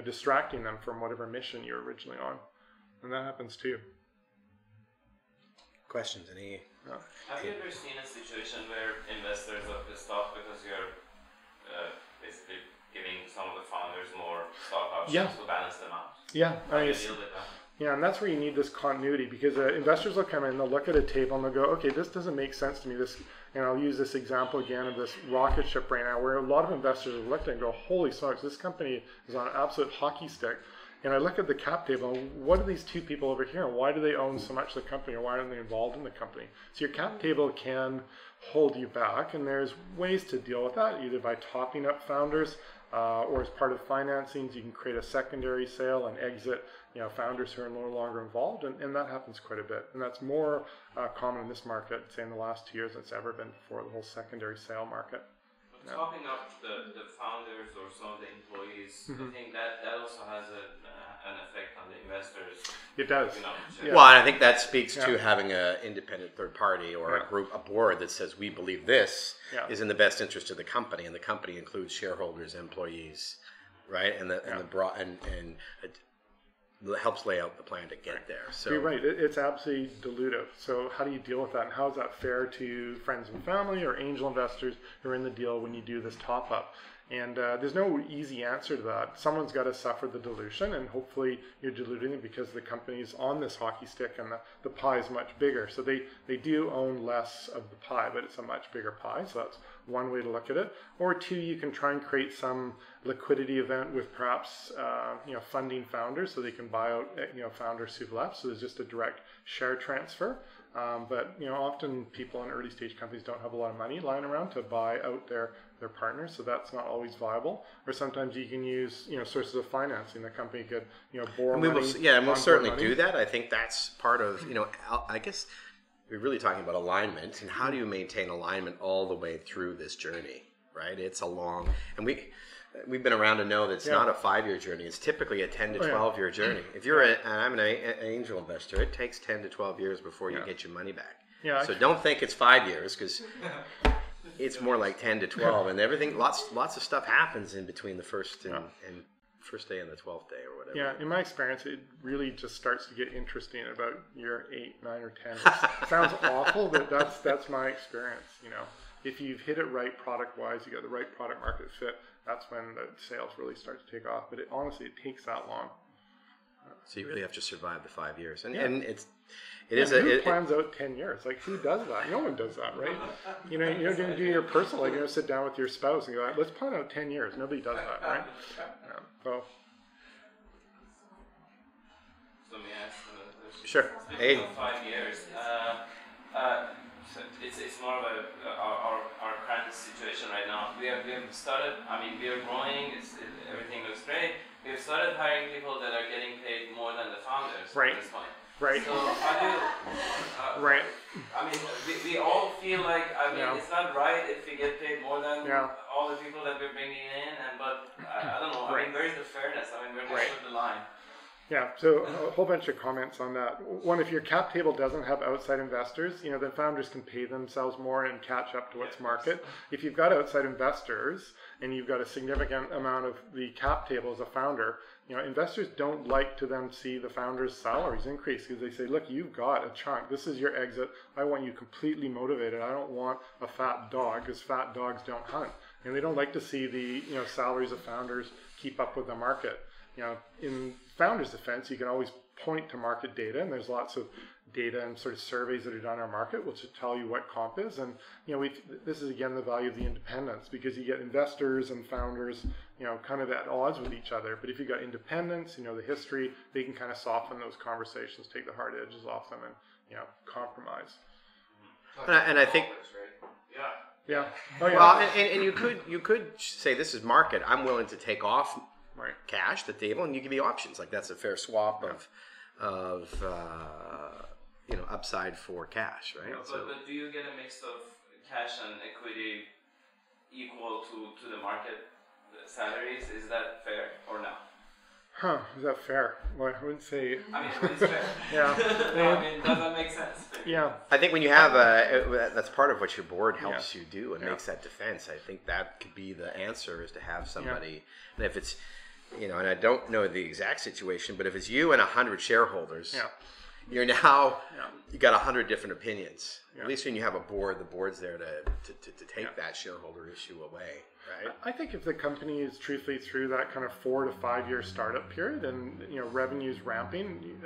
distracting them from whatever mission you're originally on. And that happens too. Questions? Any? Have you ever seen a situation where investors are pissed off because you're basically giving some of the founders more stock options to balance them out? How do you deal with that? Yeah, and that's where you need this continuity, because investors will come in, they'll look at a table and they'll go, okay, this doesn't make sense to me. And I'll use this example again of this rocket ship right now, where a lot of investors have looked at it and go, holy smokes, this company is on an absolute hockey stick. And I look at the cap table, and what are these two people over here? Why do they own so much of the company, or why aren't they involved in the company? So your cap table can hold you back, and there's ways to deal with that, either by topping up founders, or as part of financings, you can create a secondary sale and exit founders who are no longer involved, and that happens quite a bit. And that's more common in this market, say in the last 2 years, than it's ever been before, the whole secondary sale market. But topping up the founders or some of the employees, I think that also has an effect on the investors. It does. Well, and I think that speaks to having an independent third party or a board that says we believe this is in the best interest of the company, and the company includes shareholders, employees, right, and it helps lay out the plan to get there. So you're right. It's absolutely dilutive. So how do you deal with that, and how is that fair to friends and family or angel investors who are in the deal when you do this top up? And there's no easy answer to that. Someone's got to suffer the dilution, and hopefully you're diluting it because the company's on this hockey stick and the pie is much bigger. So they do own less of the pie, but it's a much bigger pie. So that's one way to look at it. Or two, you can try and create some liquidity event with perhaps funding founders so they can buy out founders who've left. So there's just a direct share transfer. But often people in early stage companies don't have a lot of money lying around to buy out their partners, so that's not always viable. Or sometimes you can use sources of financing. The company could borrow money. And we'll certainly do that. I think that's part of I guess we're really talking about alignment, and how do you maintain alignment all the way through this journey, right? It's a long, and we've been around to know that it's not a 5-year journey. It's typically a 10 to 12-year journey. If you're I'm an angel investor, it takes 10 to 12 years before you get your money back. Yeah. So don't think it's 5 years, because it's more like 10 to 12, and everything. Lots of stuff happens in between the first and first day and the 12th day or whatever. Yeah, in my experience, it really just starts to get interesting about year 8, 9, or 10. It sounds awful, but that's my experience. If you've hit it right product-wise, you got the right product market fit, that's when the sales really start to take off. But honestly, it takes that long. So you really have to survive the 5 years, and who plans out 10 years? Like, who does that? No one does that, right? You're going to do your personal. You're going to sit down with your spouse and go, let's plan out 10 years. Nobody does that, right? So let me ask another question. Sure. Speaking of 5 years, so it's more of our current situation right now. We have started. We are growing. Everything looks great. We have started hiring people that are getting paid more than the founders at this point. Right. So how do you, right. We all feel like it's not right if we get paid more than all the people that we're bringing in, but I don't know. Where's the fairness? Where do you put the line? Yeah, so a whole bunch of comments on that. One, if your cap table doesn't have outside investors, then founders can pay themselves more and catch up to what's market. If you've got outside investors and you've got a significant amount of the cap table as a founder, investors don't like to then see the founders' salaries increase, because they say, look, you've got a chunk. This is your exit. I want you completely motivated. I don't want a fat dog, because fat dogs don't hunt. And they don't like to see the salaries of founders keep up with the market. In founders' defense, you can always point to market data, and there's lots of data and sort of surveys that are done in our market which will tell you what comp is. And this is again the value of the independence, because you get investors and founders kind of at odds with each other. But if you got independence, the history, they can kind of soften those conversations, take the hard edges off them, and compromise. And I think yeah. Well, and you could say, this is market. I'm willing to take off cash, the table, and you give me options. Like, that's a fair swap of upside for cash, right? But do you get a mix of cash and equity equal to the market salaries? Is that fair or not? Is that fair? Well, I wouldn't say. It's fair. Yeah. Does that make sense? Yeah. I think when you have that's part of what your board helps you do and makes that defense. I think that could be the answer, is to have somebody. And if it's, and I don't know the exact situation, but if it's you and 100 shareholders, you're now you got 100 different opinions. At least when you have a board, the board's there to take that shareholder issue away. Right. I think if the company is truthfully through that kind of 4 to 5 year startup period, and revenue's ramping,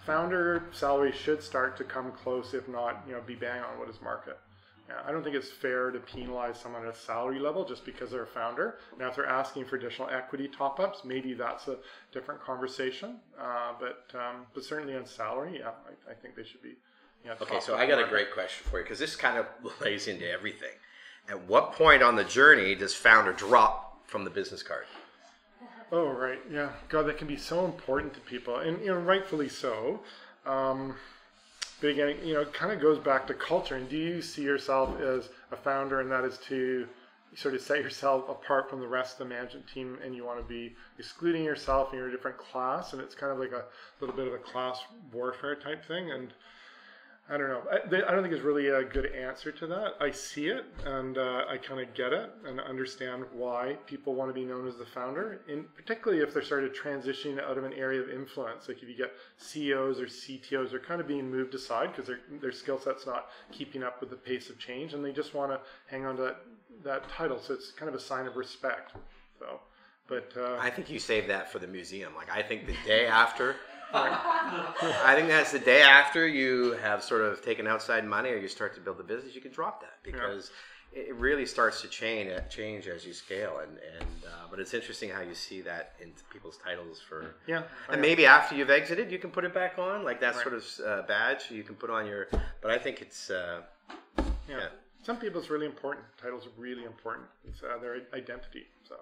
founder salary should start to come close, if not be bang on what is market. Yeah, I don't think it's fair to penalize someone at a salary level just because they're a founder. Now, if they're asking for additional equity top-ups, maybe that's a different conversation. But certainly on salary, yeah, I think they should be. Okay, so I got a great question for you, because this kind of lays into everything. At what point on the journey does founder drop from the business card? Oh, right. Yeah. God, that can be so important to people, and rightfully so. But again, it kind of goes back to culture. And do you see yourself as a founder, and that is to sort of set yourself apart from the rest of the management team, and you want to be excluding yourself, and you're a different class, and it's kind of like a little bit of a class warfare type thing. And I don't know. I don't think there's really a good answer to that. I see it, and I kind of get it, and understand why people want to be known as the founder, and particularly if they're sort of transitioning out of an area of influence. Like if you get CEOs or CTOs, they're kind of being moved aside because their skill set's not keeping up with the pace of change, and they just want to hang on to that title. So it's kind of a sign of respect. So, but I think you save that for the museum. Like I think the day after. I think that's the day after you have sort of taken outside money or you start to build the business, you can drop that because it really starts to change as you scale. But it's interesting how you see that in people's titles for. Yeah. And maybe after you've exited, you can put it back on, like that sort of badge you can put on your. But I think it's. Yeah. Some people it's really important. Titles are really important. It's their identity. So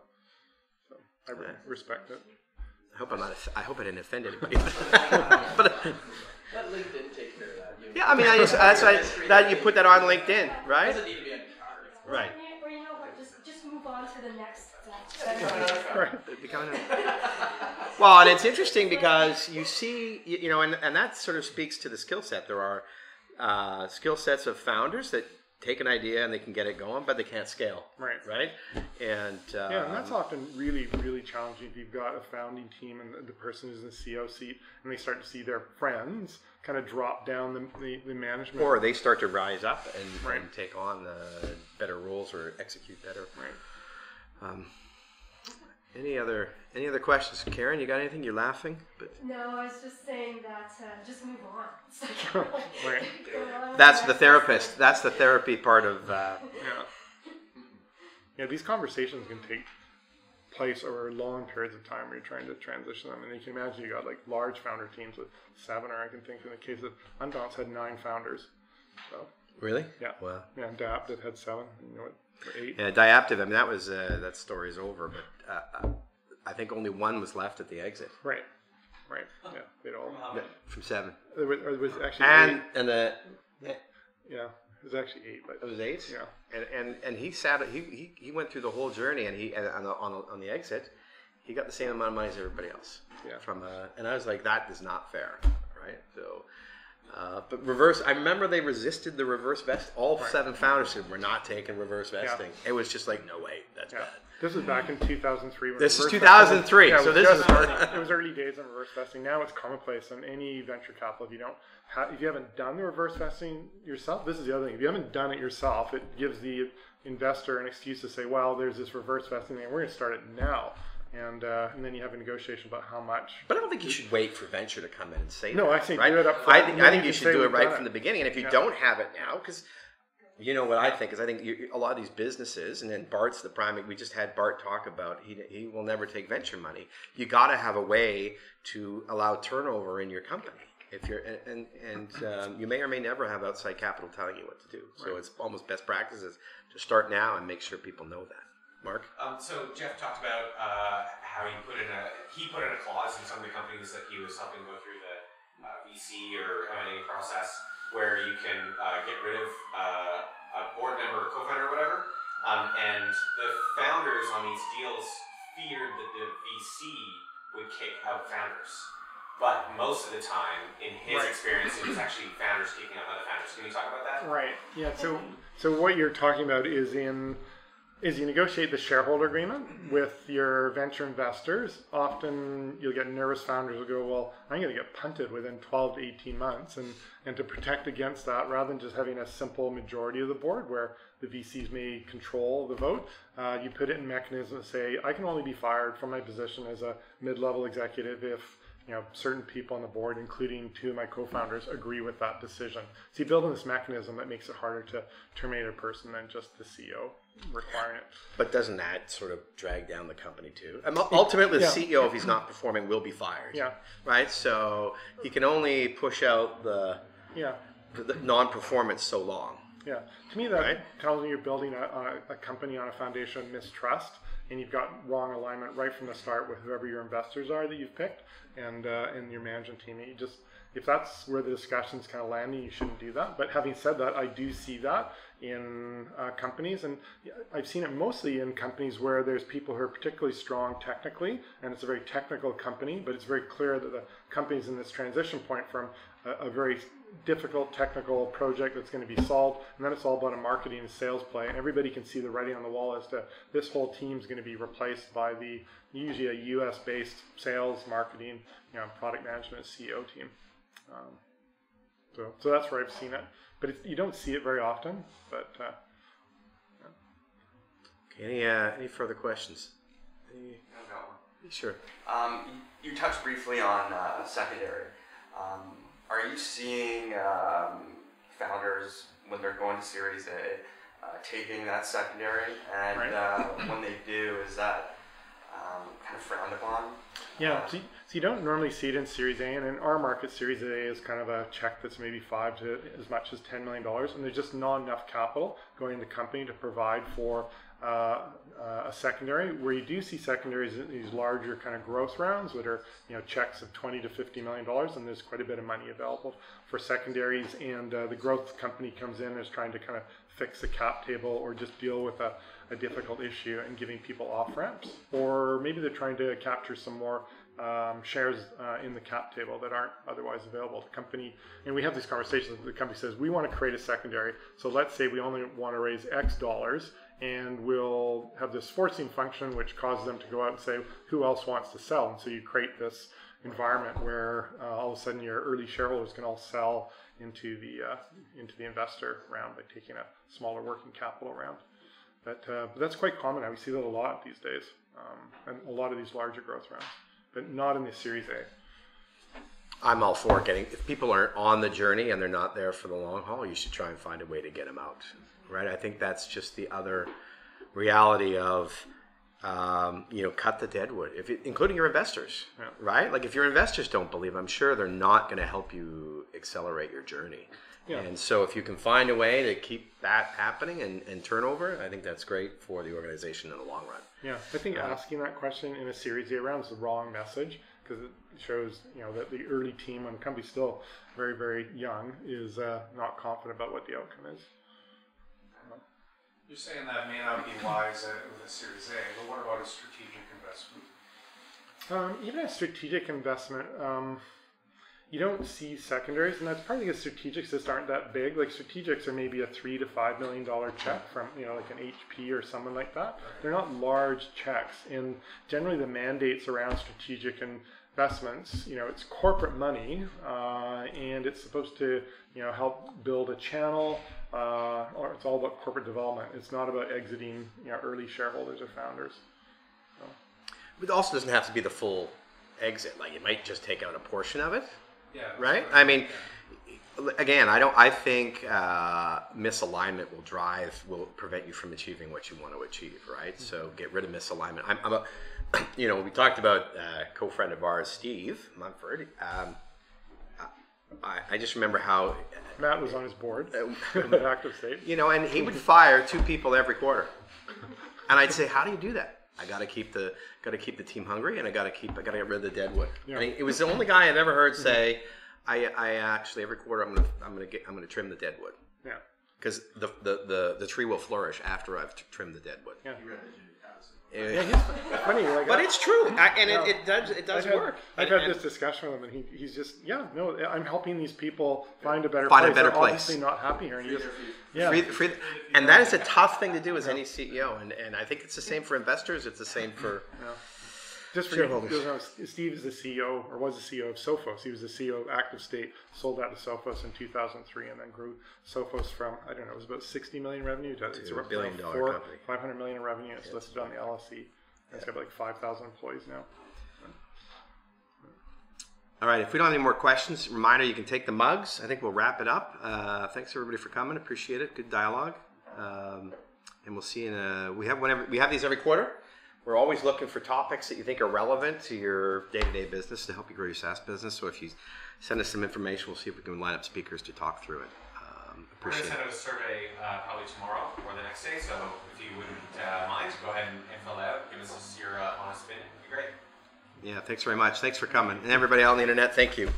I respect it. I hope I didn't offend anybody. That LinkedIn take care of that. Yeah, I mean, that's why that you put that on LinkedIn, right? Doesn't need to be on your card. Right. Or you know what? Just move on to the next. Well, and it's interesting because you see, and that sort of speaks to the skill set. There are skill sets of founders that take an idea and they can get it going, but they can't scale. Right. And and that's often really, really challenging if you've got a founding team and the person is in the CEO seat and they start to see their friends kind of drop down the management, or they start to rise up and take on the better roles or execute better. Right. Any other questions, Karen? You got anything? You're laughing, but no, I was just saying that just move on. It's like, That's the therapist. That's the therapy part of. Yeah, these conversations can take place over long periods of time where you're trying to transition them, and you can imagine you got like large founder teams with 7, or I can think in the case of Undaunts had 9 founders. So. Really? Yeah. Wow. Yeah, and Diaptive had 7. And, 8. Yeah, Diaptive. I mean, that story's over, but I think only 1 was left at the exit. Right. Yeah, they'd all from 7. It was actually 8. And the. Yeah, it was actually 8. But it was 8. Yeah. And he sat. He went through the whole journey, and on the exit, he got the same amount of money as everybody else. Yeah. And I was like, that is not fair, right? So. But reverse, I remember they resisted the reverse vest. All 7 founders said, we're not taking reverse vesting. It was just like, no way, that's bad. This was back in 2003. This is 2003, so this is... It was early days of reverse vesting. Now it's commonplace on any venture capital. If you haven't done the reverse vesting yourself, this is the other thing. If you haven't done it yourself, it gives the investor an excuse to say, well, there's this reverse vesting thing, we're going to start it now. And then you have a negotiation about how much. But I don't think you should wait for venture to come in and say no, that. I say right? do it up front. I think you should do it right from the beginning. And if you don't have it now, because you know what I think is, I think a lot of these businesses, and then Bart's the prime. We just had Bart talk about he will never take venture money. You got to have a way to allow turnover in your company. If you're and you may or may never have outside capital telling you what to do. So it's almost best practices to start now and make sure people know that. Mark? So Jeff talked about how he put in a clause in some of the companies that he was helping go through the VC or M&A process where you can get rid of a board member or co-founder or whatever. And the founders on these deals feared that the VC would kick out founders. But most of the time, in his experience, it was actually founders kicking out other founders. Can you talk about that? Right. Yeah. So what you're talking about is you negotiate the shareholder agreement with your venture investors. Often you'll get nervous founders who go, well, I'm going to get punted within 12 to 18 months. And to protect against that, rather than just having a simple majority of the board where the VCs may control the vote, you put it in mechanisms to say, I can only be fired from my position as a mid-level executive if certain people on the board, including two of my co-founders, agree with that decision. So you build in this mechanism that makes it harder to terminate a person than just the CEO requiring it. But doesn't that sort of drag down the company too? Ultimately, the CEO, if he's not performing, will be fired. Yeah. Right. So he can only push out the non-performance so long. Yeah. To me, that tells me you're building a company on a foundation of mistrust, and you've got wrong alignment right from the start with whoever your investors are that you've picked and your management team. If that's where the discussion's kind of landing, you shouldn't do that. But having said that, I do see that in companies, and I've seen it mostly in companies where there's people who are particularly strong technically, and it's a very technical company, but it's very clear that the company's in this transition point from a very difficult technical project that's going to be solved, and then it's all about a marketing and sales play, and everybody can see the writing on the wall as to this whole team's going to be replaced by usually a US-based sales, marketing, product management, CEO team. So that's where I've seen it, but you don't see it very often. But okay, any further questions? I've got one. Sure. You touched briefly on secondary. Are you seeing founders when they're going to Series A taking that secondary, and when they do, is that kind of frowned upon? Yeah, so you don't normally see it in Series A, and in our market, Series A is kind of a check that's maybe $5 to as much as $10 million, and there's just not enough capital going in the company to provide for a secondary. Where you do see secondaries in these larger kind of growth rounds that are checks of $20 to $50 million, and there's quite a bit of money available for secondaries, and the growth company comes in and is trying to kind of fix the cap table or just deal with a difficult issue and giving people off ramps, or maybe they're trying to capture some more shares in the cap table that aren't otherwise available. The company, and we have these conversations, the company says, we want to create a secondary, so let's say we only want to raise X dollars, and we'll have this forcing function which causes them to go out and say, who else wants to sell? And so you create this environment where all of a sudden your early shareholders can all sell into the investor round by taking a smaller working capital round. But that's quite common. We see that a lot these days, and a lot of these larger growth rounds, but not in the Series A. I'm all for if people aren't on the journey and they're not there for the long haul, you should try and find a way to get them out, right? I think that's just the other reality of, cut the deadwood, including your investors, right? Like if your investors don't believe, I'm sure they're not going to help you accelerate your journey. Yeah. And so if you can find a way to keep that happening and turnover, I think that's great for the organization in the long run. Yeah, I think asking that question in a Series A round is the wrong message, because it shows that the early team, when the company's still very, very young, is not confident about what the outcome is. You're saying that may not be wise with a Series A, but what about a strategic investment? Even a strategic investment, you don't see secondaries, and that's probably because strategics just aren't that big. Like strategics are maybe a $3 to $5 million check from like an HP or someone like that. They're not large checks, and generally the mandates around strategic investments, it's corporate money, and it's supposed to help build a channel, or it's all about corporate development. It's not about exiting early shareholders or founders. So. It also doesn't have to be the full exit. Like it might just take out a portion of it. Yeah, right? I mean, again, I think misalignment will prevent you from achieving what you want to achieve, right? Mm-hmm. So get rid of misalignment. We talked about a co-friend of ours, Steve Mumford. I just remember how Matt was on his board in the active state. And he would fire 2 people every quarter, and I'd say, how do you do that? I got to keep the team hungry, and I got to get rid of the deadwood. Yeah. I mean, it was the only guy I've ever heard say, I actually every quarter I'm gonna trim the deadwood. Yeah. Because the tree will flourish after I've trimmed the deadwood. Yeah. Yeah, funny, but it's true, it does work. I've had this discussion with him, and he's just I'm helping these people find a better place. They're obviously not happy here, and and that is a tough thing to do as any CEO, and I think it's the same for investors. It's the same for just for shareholders. Steve is the CEO, or was the CEO of Sophos. He was the CEO of Active State, sold that to Sophos in 2003, and then grew Sophos from, I don't know, it was about 60 million revenue to it's $1 billion company. 500 million in revenue. It's listed on the LSE. It's got like 5,000 employees now. All right, if we don't have any more questions, reminder, you can take the mugs. I think we'll wrap it up. Thanks everybody for coming. Appreciate it. Good dialogue. And we'll see you in we have these every quarter. We're always looking for topics that you think are relevant to your day-to-day business to help you grow your SaaS business. So if you send us some information, we'll see if we can line up speakers to talk through it. We're going to send out a survey probably tomorrow or the next day. So if you wouldn't mind, go ahead and fill it out. Give us your honest opinion. It'd be great. Yeah, thanks very much. Thanks for coming. And everybody out on the internet, thank you.